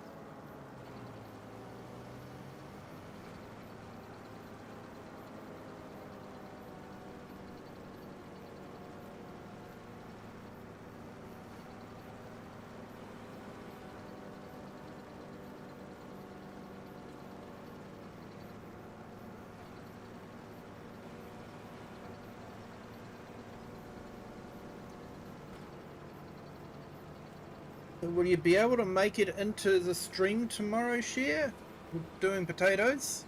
[SPEAKER 1] Will you be able to make it into the stream tomorrow, Cher? Doing potatoes?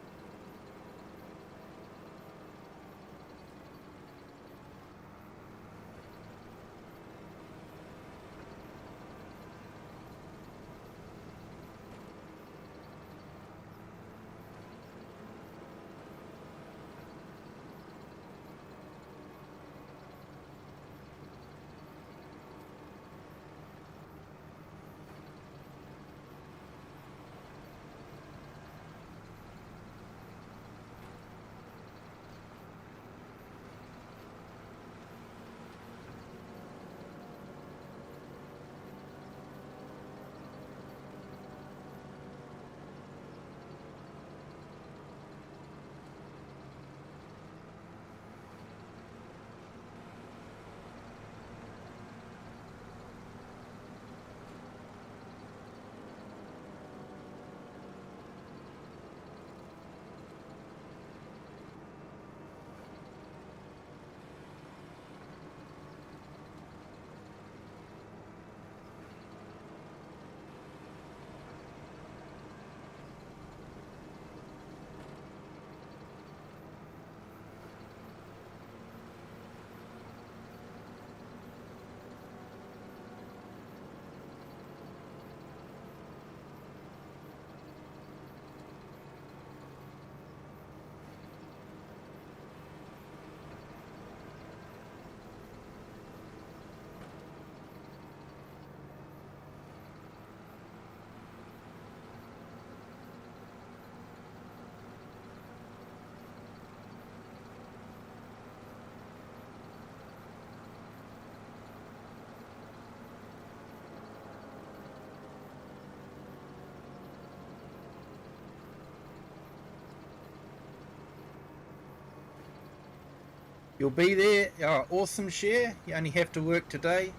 [SPEAKER 1] You'll be there. Oh, awesome, Cher. You only have to work today.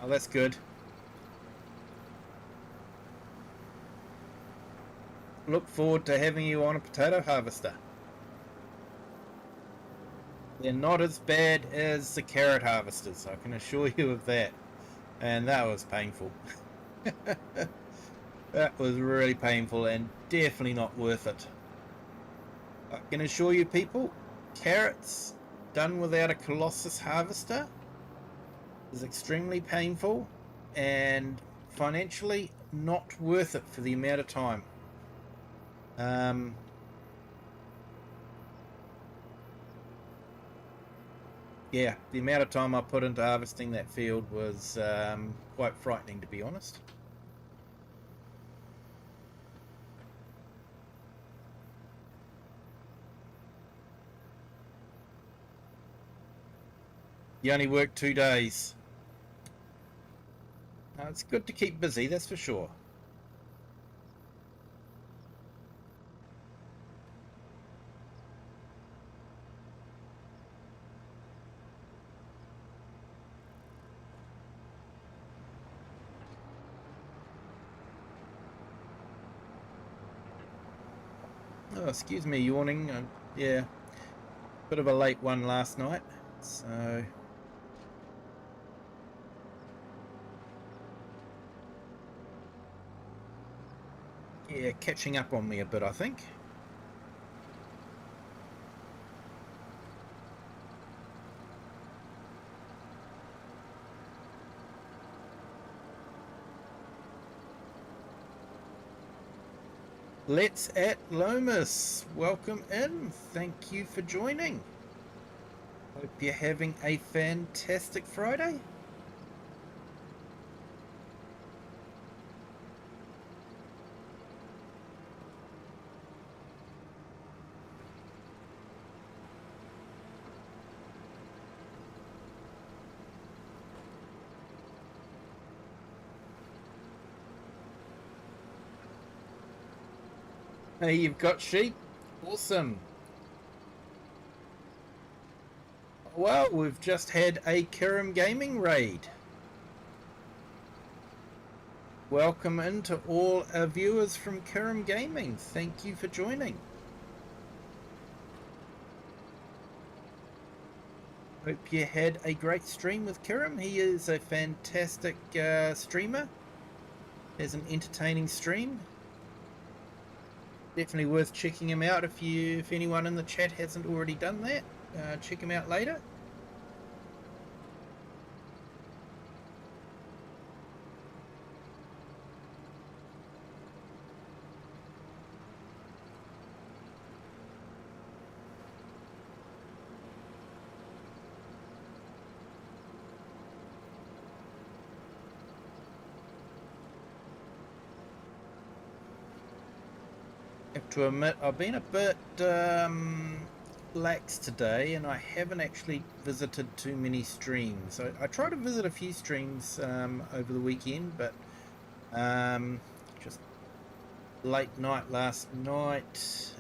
[SPEAKER 1] Oh, that's good. Look forward to having you on a potato harvester. They're not as bad as the carrot harvesters, I can assure you of that. And that was painful. That was really painful and definitely not worth it. I can assure you people, carrots done without a Colossus harvester is extremely painful and financially not worth it for the amount of time. Yeah, the amount of time I put into harvesting that field was quite frightening, to be honest. You only work 2 days. It's good to keep busy, that's for sure. Oh, excuse me, yawning. Yeah, bit of a late one last night, so... Yeah, catching up on me a bit, I think. Let's at Lomas. Welcome in. Thank you for joining. Hope you're having a fantastic Friday. Hey, you've got sheep? Awesome. Well, we've just had a Kirim Gaming raid. Welcome into all our viewers from Kirim Gaming. Thank you for joining. Hope you had a great stream with Kirim. He is a fantastic streamer. Has an entertaining stream. Definitely worth checking him out if anyone in the chat hasn't already done that. Check him out later. Have to admit, I've been a bit lax today, and I haven't actually visited too many streams. I try to visit a few streams over the weekend, but just late night last night,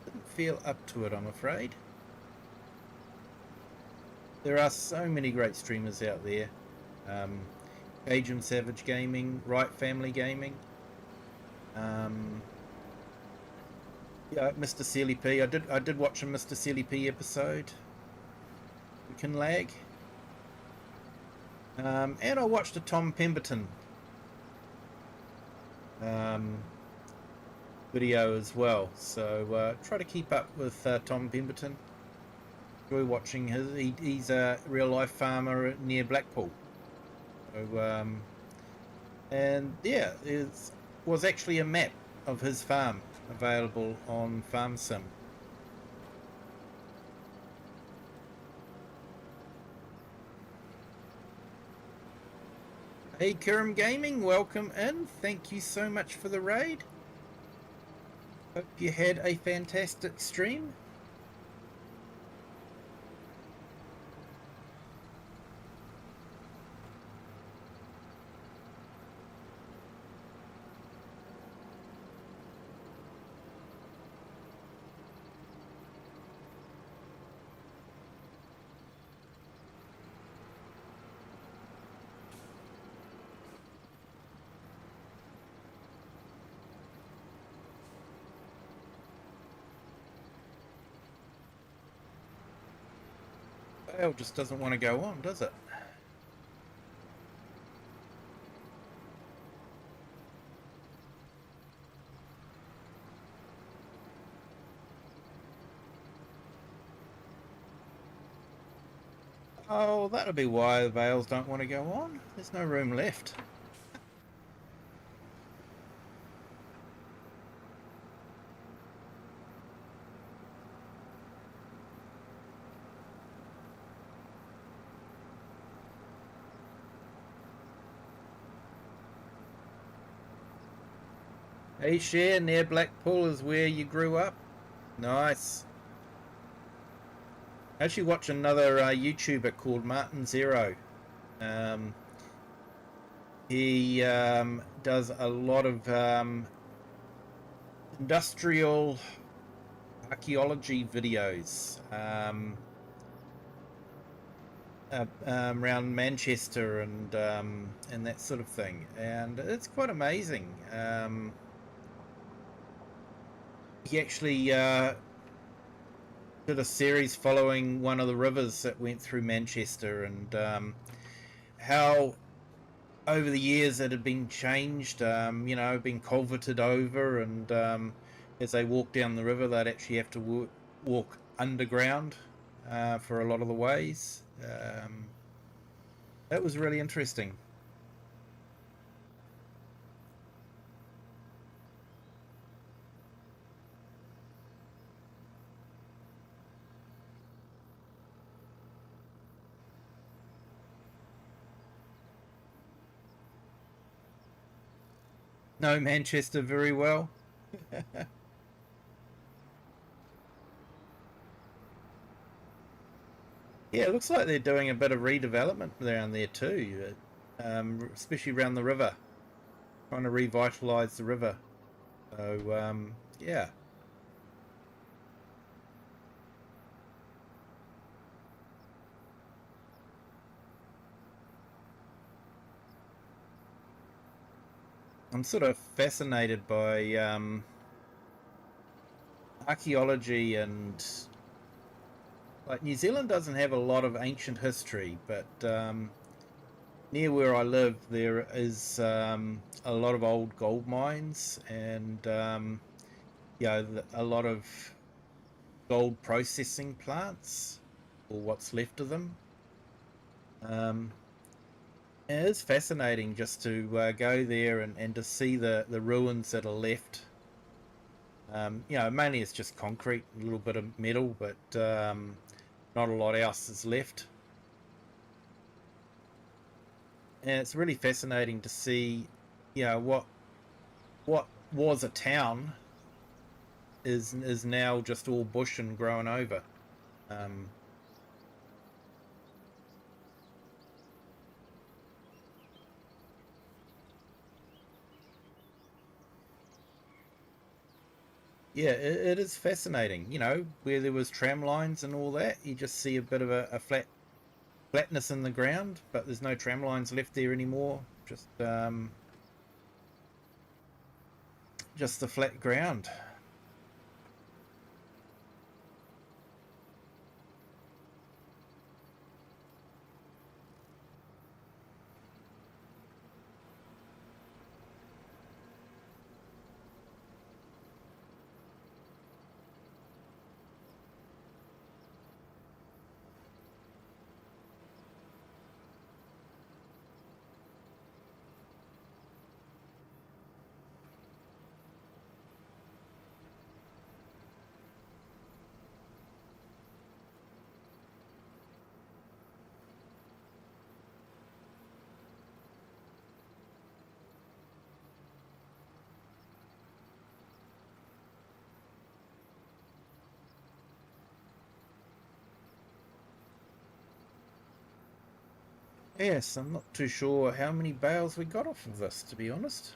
[SPEAKER 1] didn't feel up to it, I'm afraid. There are so many great streamers out there. Cajun Savage Gaming, Right Family Gaming. Yeah, Mr. Sealy P. I did watch a Mr. Sealy P episode. We can lag. And I watched a Tom Pemberton video as well. So try to keep up with Tom Pemberton. Enjoy watching his. He's a real life farmer near Blackpool. So and yeah, it was actually a map of his farm available on FarmSim. Hey Kirim Gaming, welcome in. Thank you so much for the raid. Hope you had a fantastic stream. It just doesn't want to go on, does it? Oh, that'll be why the Vales don't want to go on. There's no room left. Hey, Share, near Blackpool is where you grew up. Nice. I actually watch another YouTuber called Martin Zero. He does a lot of industrial archaeology videos around Manchester and that sort of thing, and it's quite amazing. He actually did a series following one of the rivers that went through Manchester, and how over the years it had been changed, you know, been culverted over, and as they walk down the river, they'd actually have to walk underground for a lot of the ways. That was really interesting. Know Manchester very well. Yeah, it looks like they're doing a bit of redevelopment around there too, especially around the river, trying to revitalise the river. So yeah, I'm sort of fascinated by archaeology, and like New Zealand doesn't have a lot of ancient history, but near where I live there is a lot of old gold mines, and a lot of gold processing plants, or what's left of them. Um, and it is fascinating just to go there and to see the ruins that are left. Mainly it's just concrete, a little bit of metal, but not a lot else is left. And it's really fascinating to see, what was a town is now just all bush and grown over. Um, yeah, it is fascinating. You know, where there was tram lines and all that, you just see a bit of a flatness in the ground, but there's no tram lines left there anymore. Just the flat ground. Yes, I'm not too sure how many bales we got off of this, to be honest.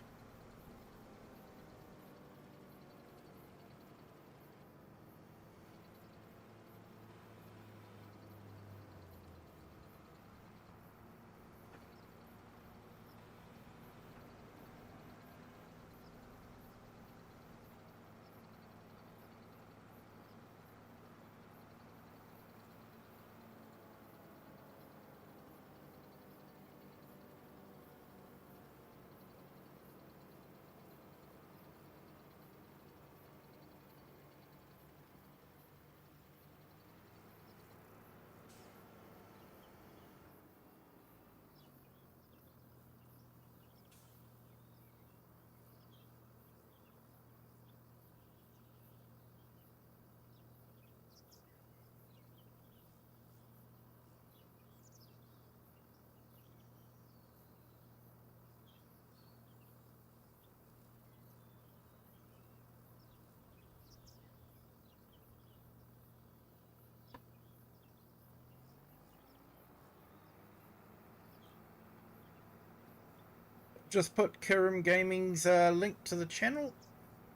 [SPEAKER 1] Just put Kirim Gaming's link to the channel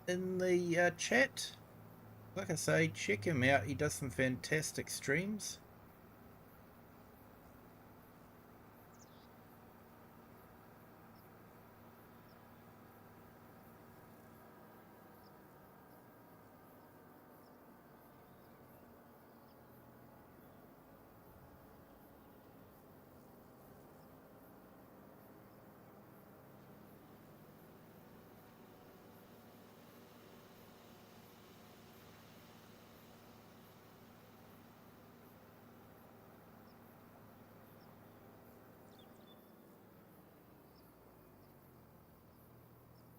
[SPEAKER 1] in the chat. Like I say, check him out. He does some fantastic streams.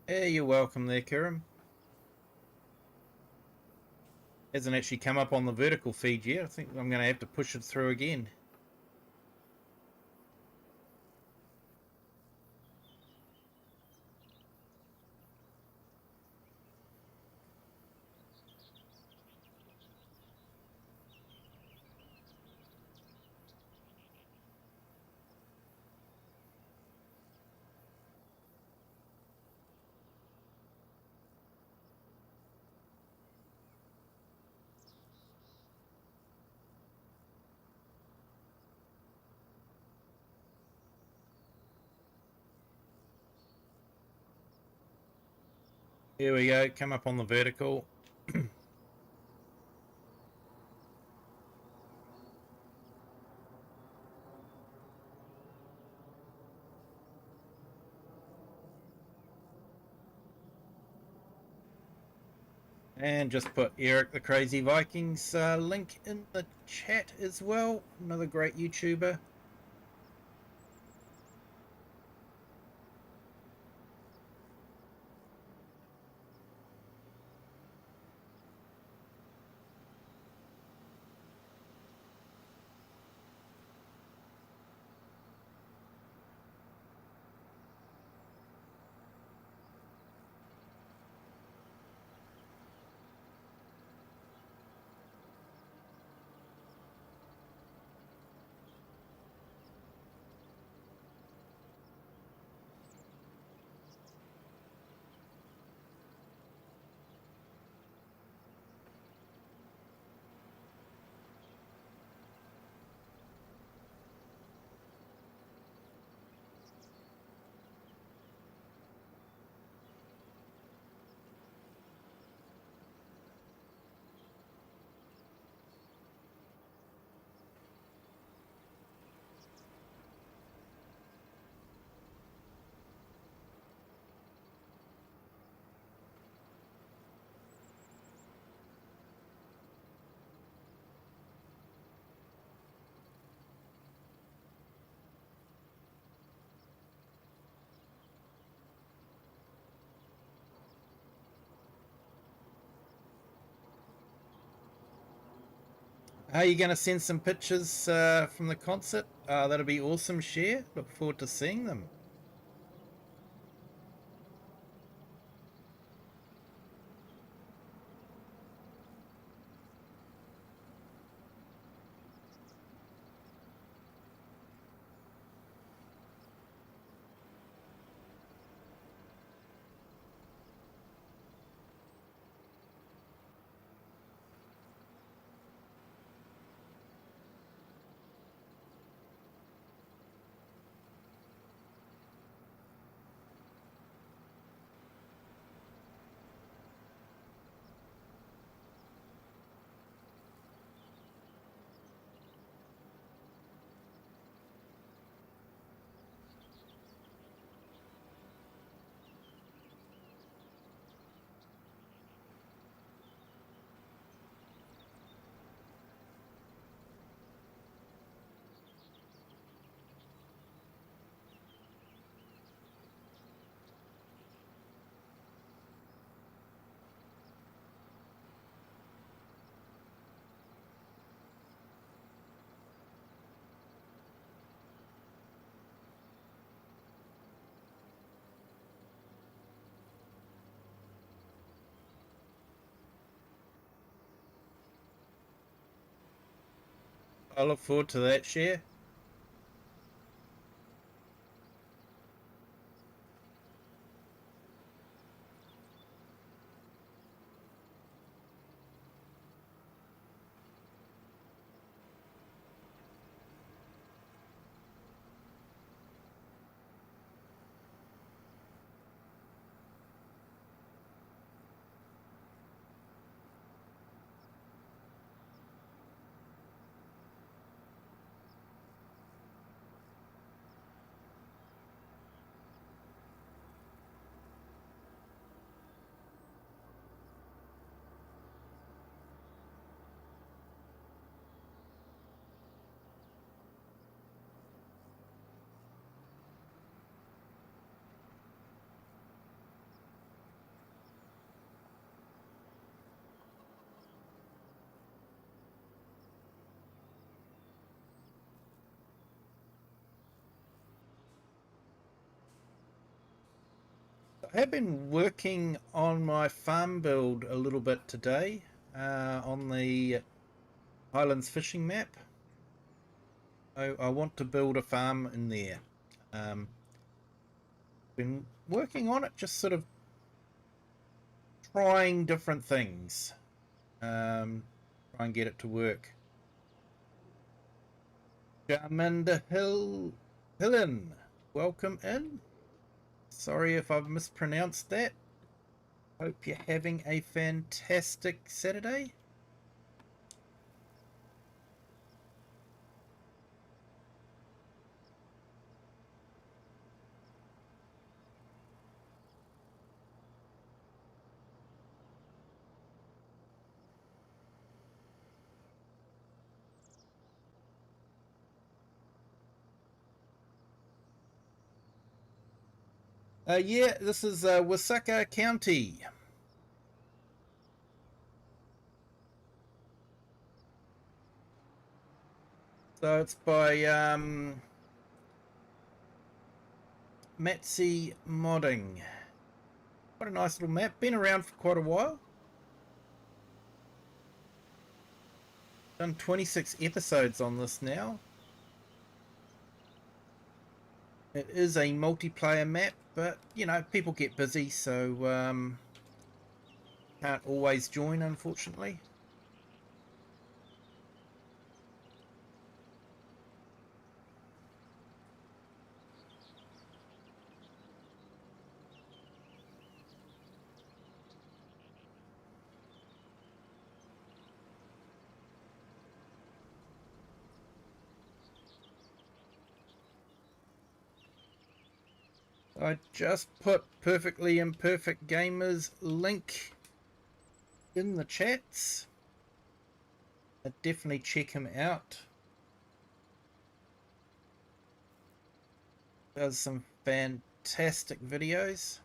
[SPEAKER 1] Yeah, you're welcome there, Kirim. Hasn't actually come up on the vertical feed yet. I think I'm going to have to push it through again. Here we go, come up on the vertical. And just put Eric the Crazy Vikings link in the chat as well. Another great YouTuber. Are you going to send some pictures from the concert? That'll be awesome, share. Look forward to seeing them. I look forward to that, share. I have been working on my farm build a little bit today on the Highlands fishing map. I want to build a farm in there. Been working on it, just sort of trying different things. Try and get it to work. Jarminda Hillen, welcome in. Sorry if I've mispronounced that. Hope you're having a fantastic Saturday. Yeah, this is Waseca County. So it's by MatzyModding. What a nice little map. Been around for quite a while. Done 26 episodes on this now. It is a multiplayer map, but you know, people get busy, so can't always join, unfortunately. I just put Perfectly Imperfect Gamers link in the chats. Definitely check him out. Does some fantastic videos.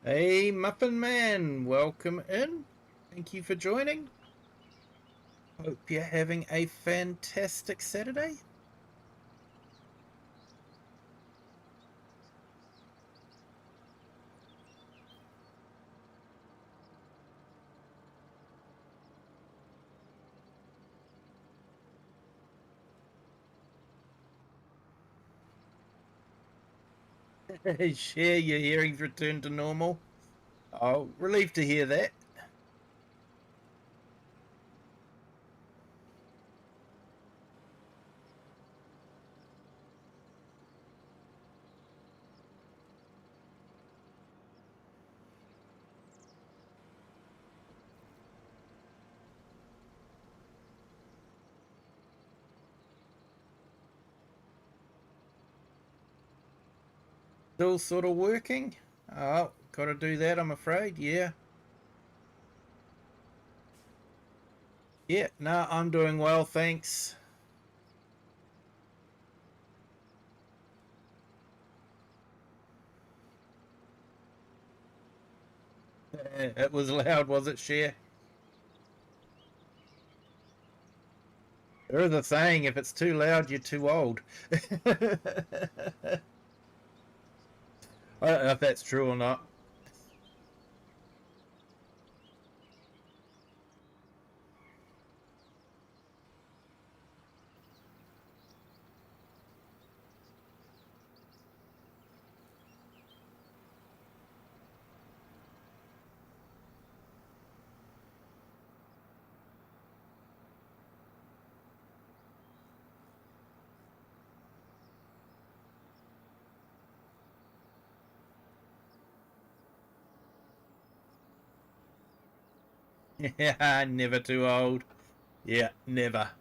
[SPEAKER 1] Hey, Muffin Man, welcome in. Thank you for joining. Hope you're having a fantastic Saturday. Share your hearing's returned to normal. Oh, relieved to hear that. Still sort of working. Oh, gotta do that, I'm afraid. Yeah. Yeah, no, I'm doing well, thanks. It was loud, was it, Cher? There is a saying, if it's too loud, you're too old. I don't know if that's true or not. Yeah, never too old. Yeah, never.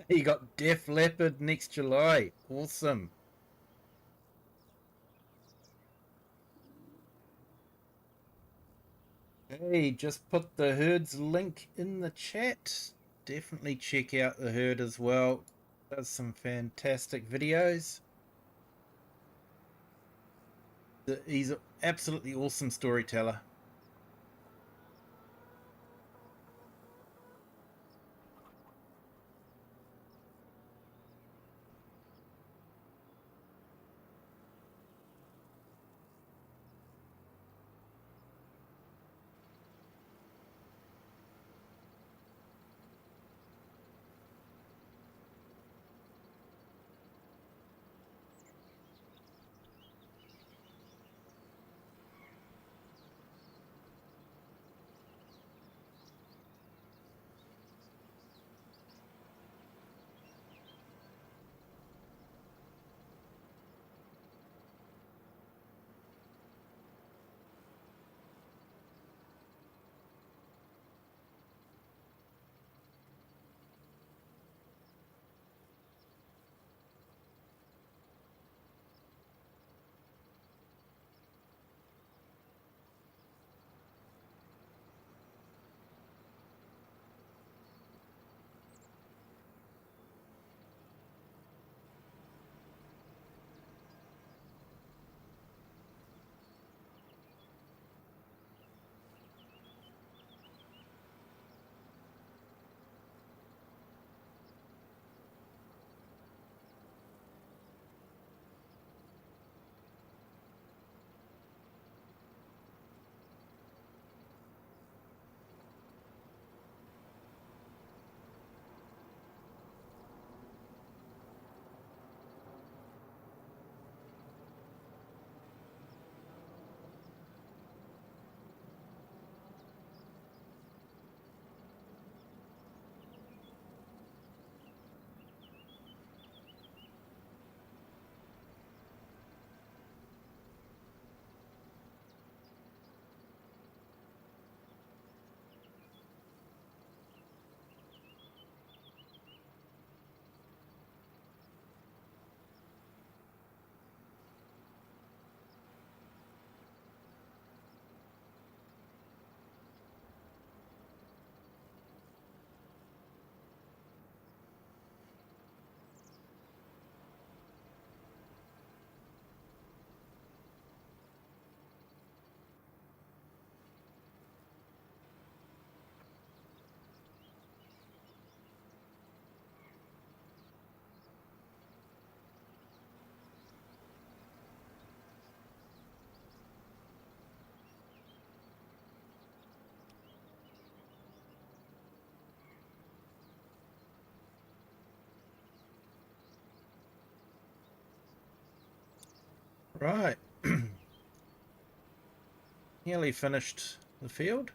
[SPEAKER 1] You got Def Leppard next July. Awesome. Hey, just put the herd's link in the chat. Definitely check out the herd as well. Does some fantastic videos. He's an absolutely awesome storyteller. Right. Nearly finished the field.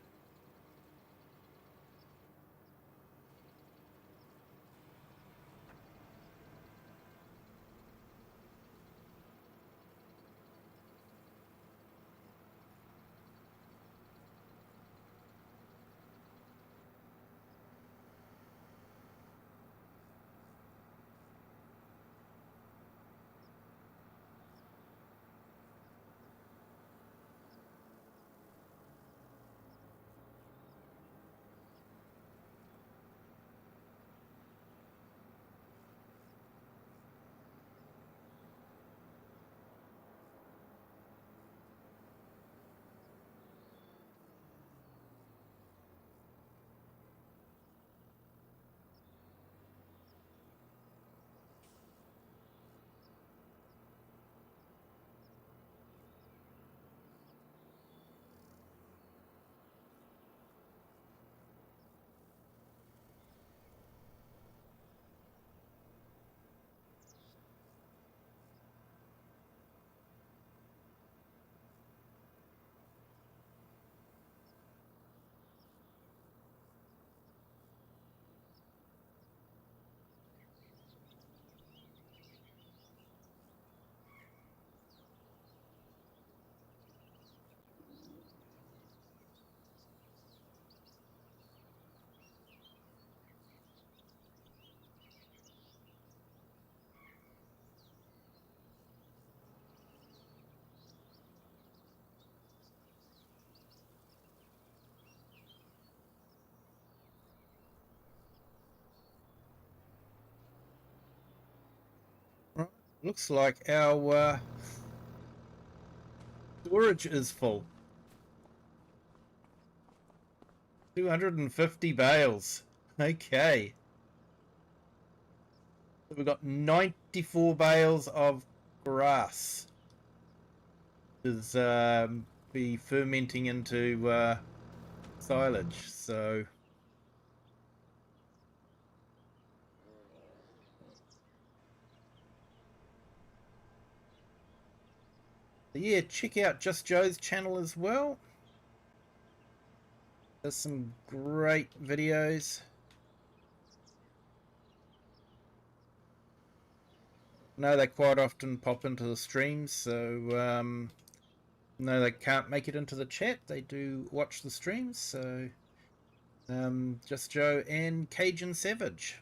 [SPEAKER 1] Right. Looks like our storage is full. 250 bales. Okay. So we've got 94 bales of grass. Is be fermenting into silage. So yeah, check out Just Joe's channel as well. There's some great videos. No, they quite often pop into the streams, so no, they can't make it into the chat. They do watch the streams, so Just Joe and Cajun Savage.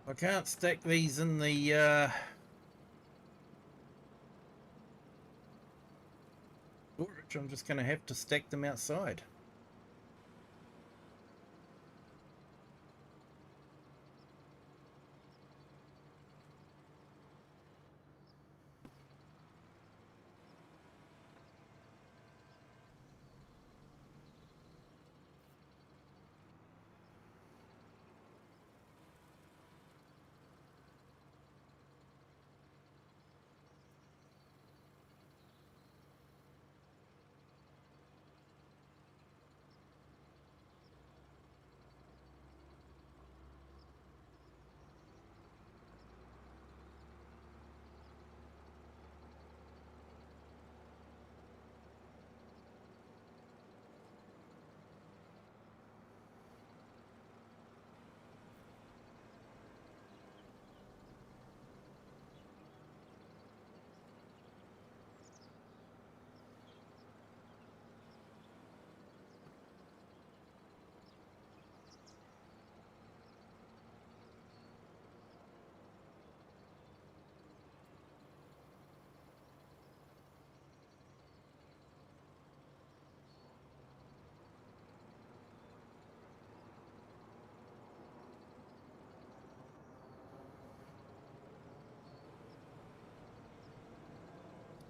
[SPEAKER 1] I can't stack these in the storage. I'm just going to have to stack them outside.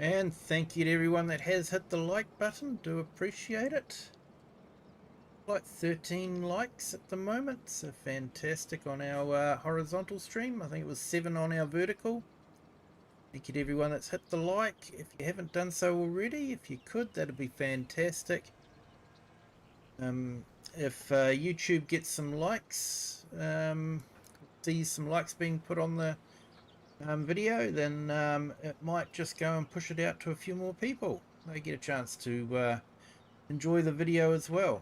[SPEAKER 1] And thank you to everyone that has hit the like button. Do appreciate it. Like 13 likes at the moment, so fantastic on our horizontal stream. I think it was 7 on our vertical. Thank you to everyone that's hit the like. If you haven't done so already, if you could, that'd be fantastic. If YouTube gets some likes, sees some likes being put on the video, then it might just go and push it out to a few more people. They get a chance to enjoy the video as well.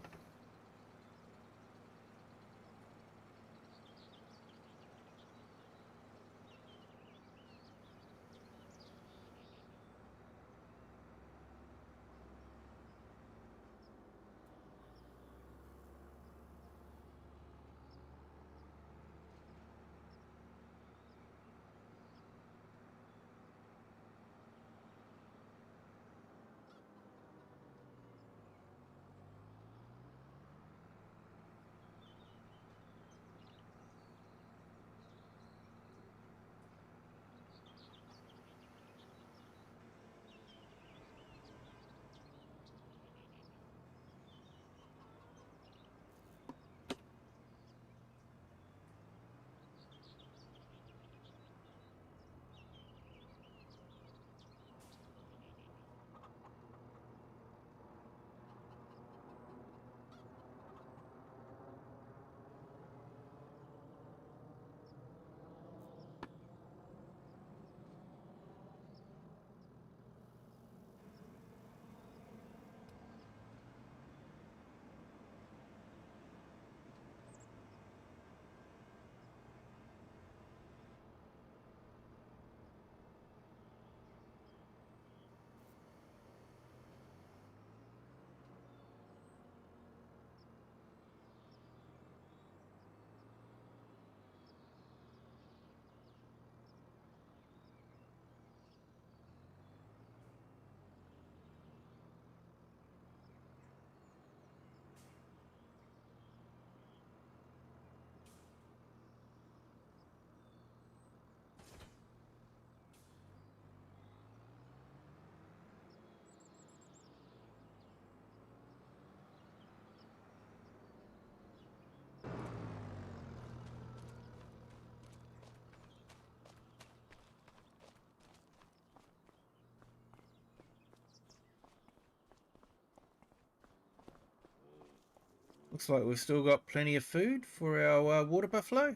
[SPEAKER 1] Looks like we've still got plenty of food for our water buffalo.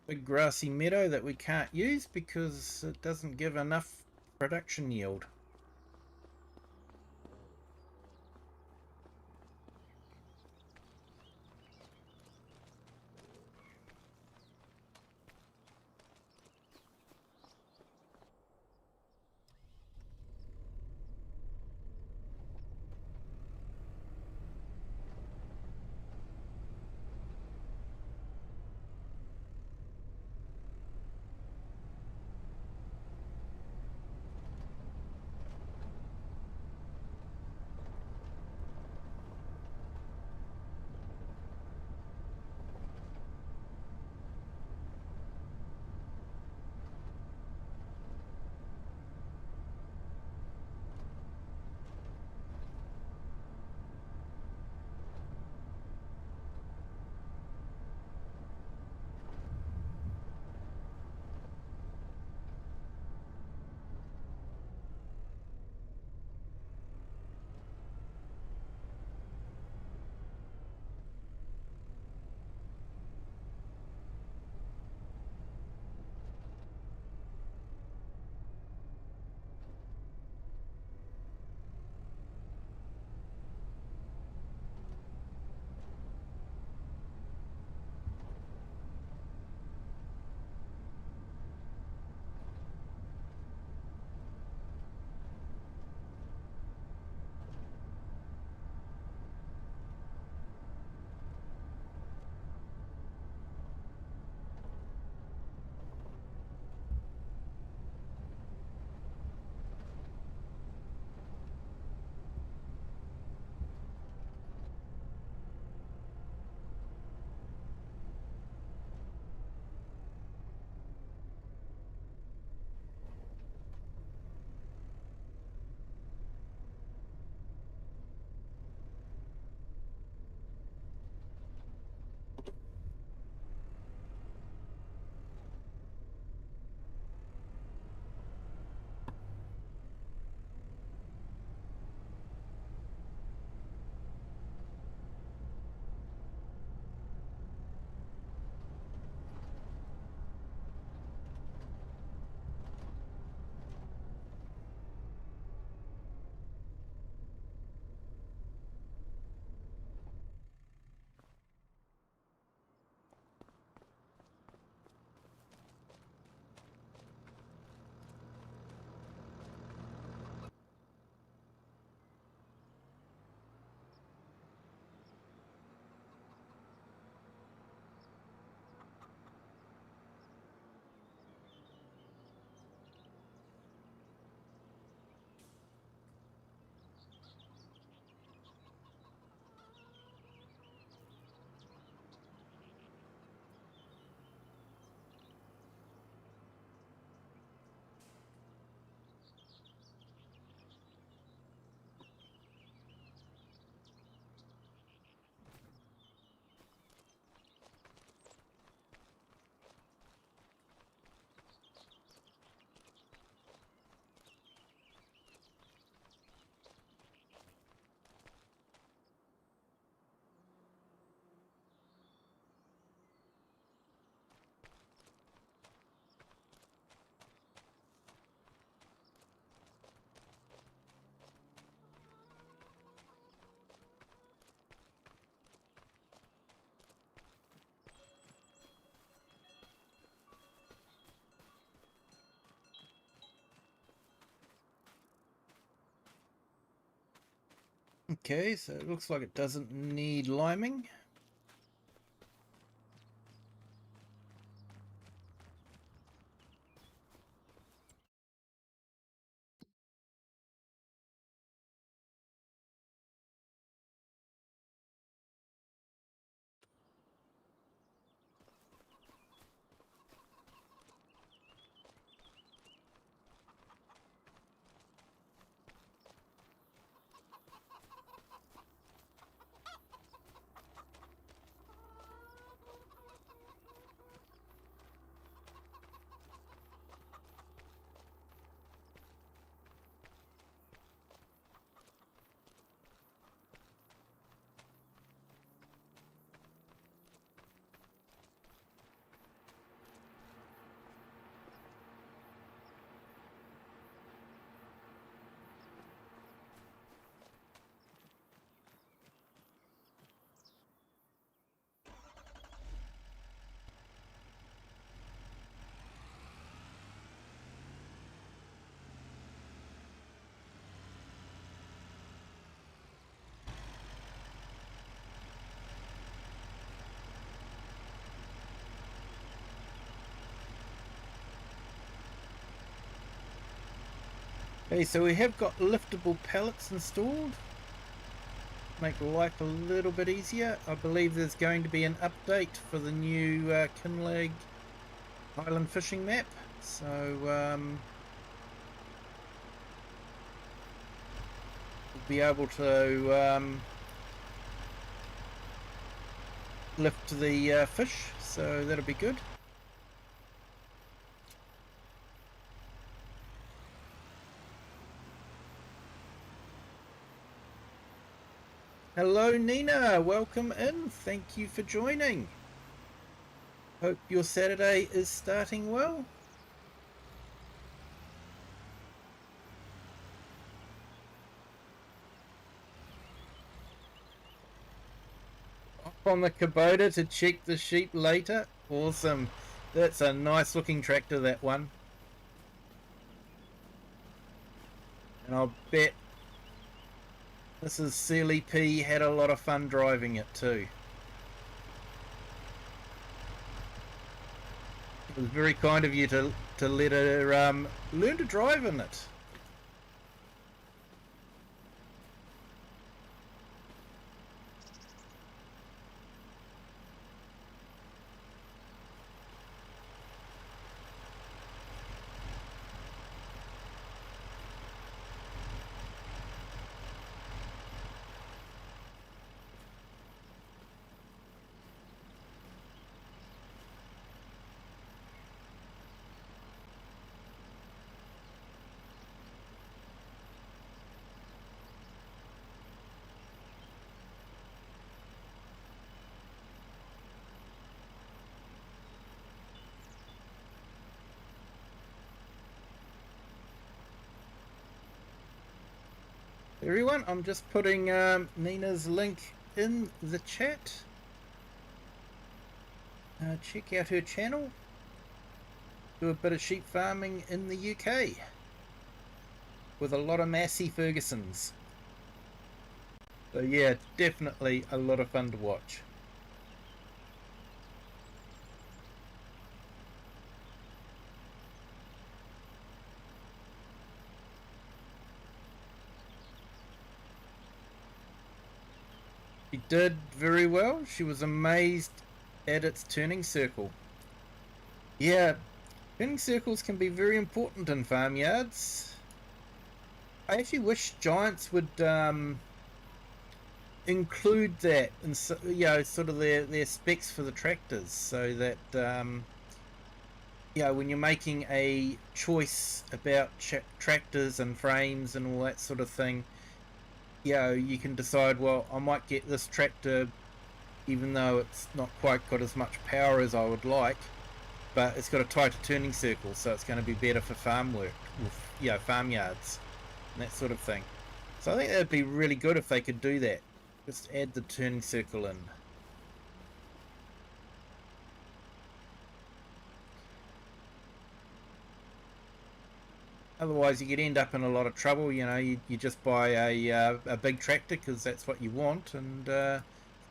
[SPEAKER 1] Big grassy meadow that we can't use because it doesn't give enough production yield. Okay, so it looks like it doesn't need liming. Okay, so we have got liftable pallets installed. Make life a little bit easier. I believe there's going to be an update for the new Kinleg Island fishing map. So we'll be able to lift the fish, so that'll be good. Hello Nina, welcome in. Thank you for joining. Hope your Saturday is starting well. Up on the Kubota to check the sheep later. Awesome. That's a nice looking tractor, that one. And I'll bet Mrs. Sealy P had a lot of fun driving it too. It was very kind of you to let her learn to drive in it. Everyone, I'm just putting Nina's link in the chat. Check out her channel. Do a bit of sheep farming in the UK with a lot of Massey Fergusons. So yeah, definitely a lot of fun to watch. She did very well. She was amazed at its turning circle. Yeah, turning circles can be very important in farmyards. I actually wish Giants would include that in, you know, sort of their specs for the tractors, so that you know, when you're making a choice about tractors and frames and all that sort of thing, you know, you can decide, well, I might get this tractor even though it's not quite got as much power as I would like, but it's got a tighter turning circle, so it's going to be better for farm work, with, you know, farmyards and that sort of thing. So I think that'd be really good if they could do that. Just add the turning circle in. Otherwise, you could end up in a lot of trouble. You know, you just buy a big tractor because that's what you want, and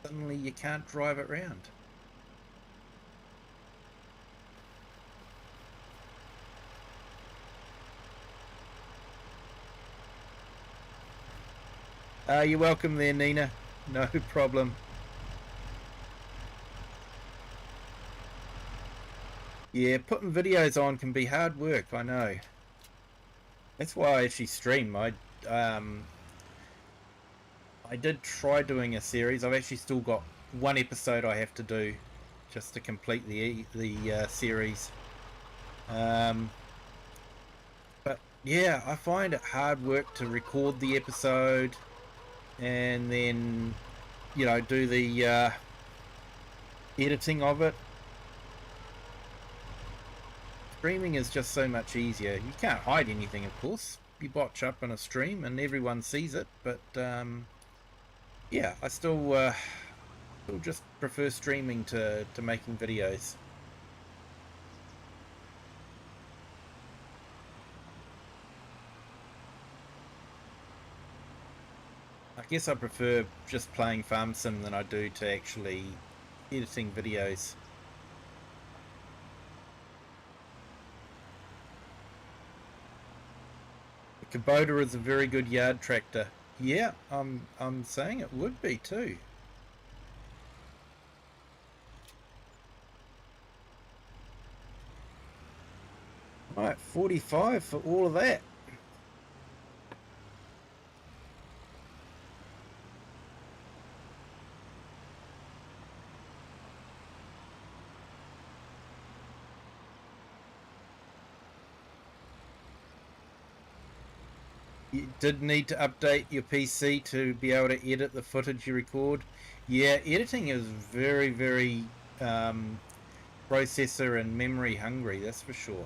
[SPEAKER 1] suddenly you can't drive it around. You're welcome there, Nina. No problem. Yeah, putting videos on can be hard work, I know. That's why I actually stream. I did try doing a series. I've actually still got one episode I have to do just to complete the series. But yeah, I find it hard work to record the episode and then, you know, do the editing of it. Streaming is just so much easier. You can't hide anything, of course. You botch up in a stream and everyone sees it, but yeah, I still just prefer streaming to making videos. I guess I prefer just playing Farm Sim than I do to actually editing videos. The Kubota is a very good yard tractor. Yeah, I'm saying it would be too. Right, 45 for all of that. You did need to update your PC to be able to edit the footage you record. Yeah, editing is very, very processor and memory hungry, that's for sure.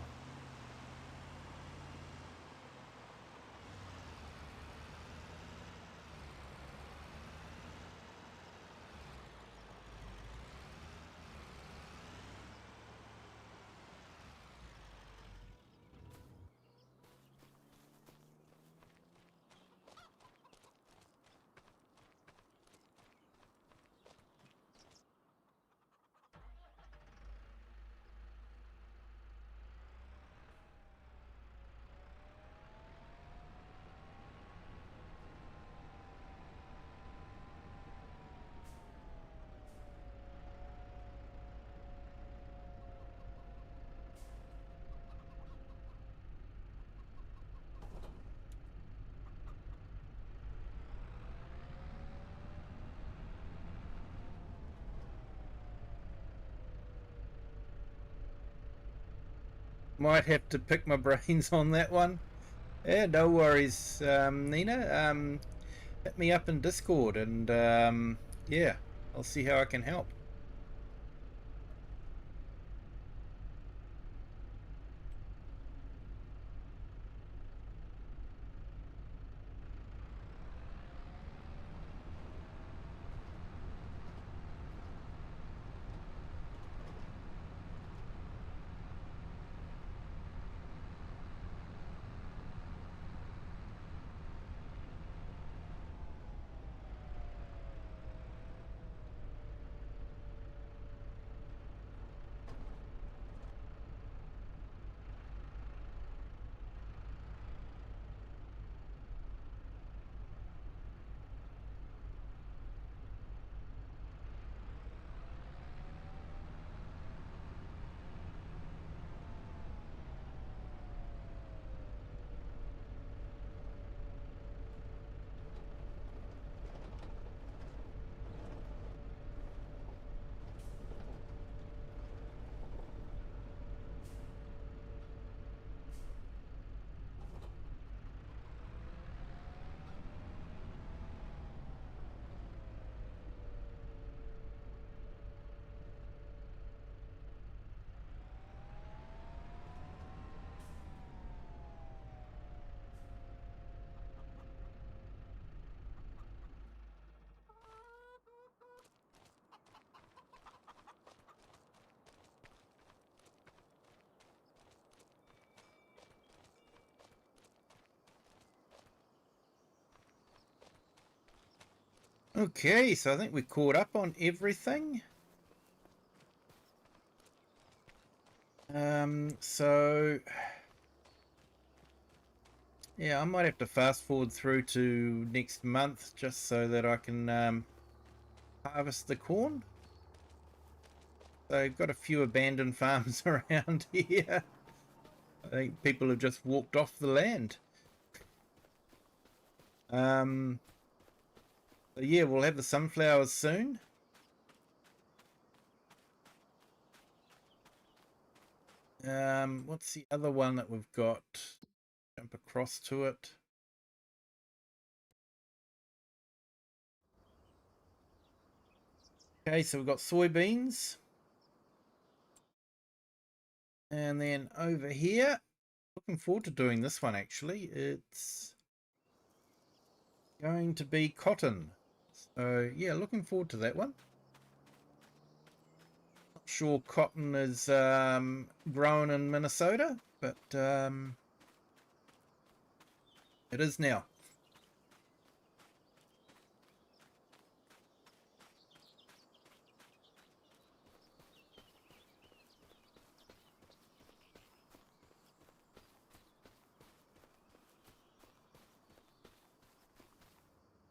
[SPEAKER 1] Might have to pick my brains on that one. Yeah, no worries, Nina. Hit me up in Discord and yeah, I'll see how I can help. Okay, so I think we caught up on everything. So yeah, I might have to fast forward through to next month just so that I can harvest the corn. So I've got a few abandoned farms around here. I think people have just walked off the land. So yeah, we'll have the sunflowers soon. What's the other one that we've got? Jump across to it. Okay, so we've got soybeans. And then over here, looking forward to doing this one actually. It's going to be cotton. So yeah, looking forward to that one. Not sure cotton is grown in Minnesota, but it is now.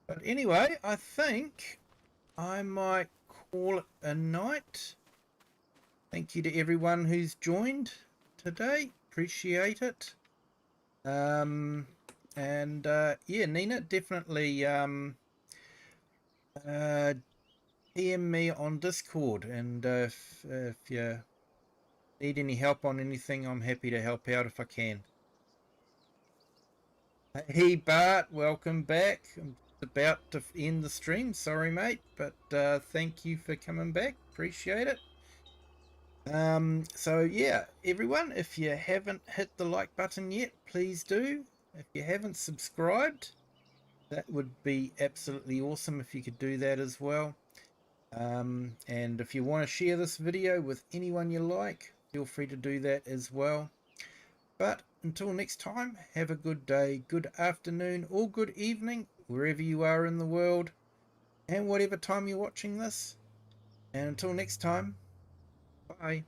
[SPEAKER 1] But anyway, I think I might call it a night. Thank you to everyone who's joined today. Appreciate it. Yeah, Nina, definitely DM me on Discord, and if you need any help on anything, I'm happy to help out if I can. Hey Bart, welcome back. I'm about to end the stream, sorry mate, but thank you for coming back, appreciate it. So yeah, everyone, if you haven't hit the like button yet, please do. If you haven't subscribed, that would be absolutely awesome if you could do that as well. And if you want to share this video with anyone you like, feel free to do that as well. But until next time, have a good day, good afternoon, or good evening, wherever you are in the world, and whatever time you're watching this. And until next time, bye.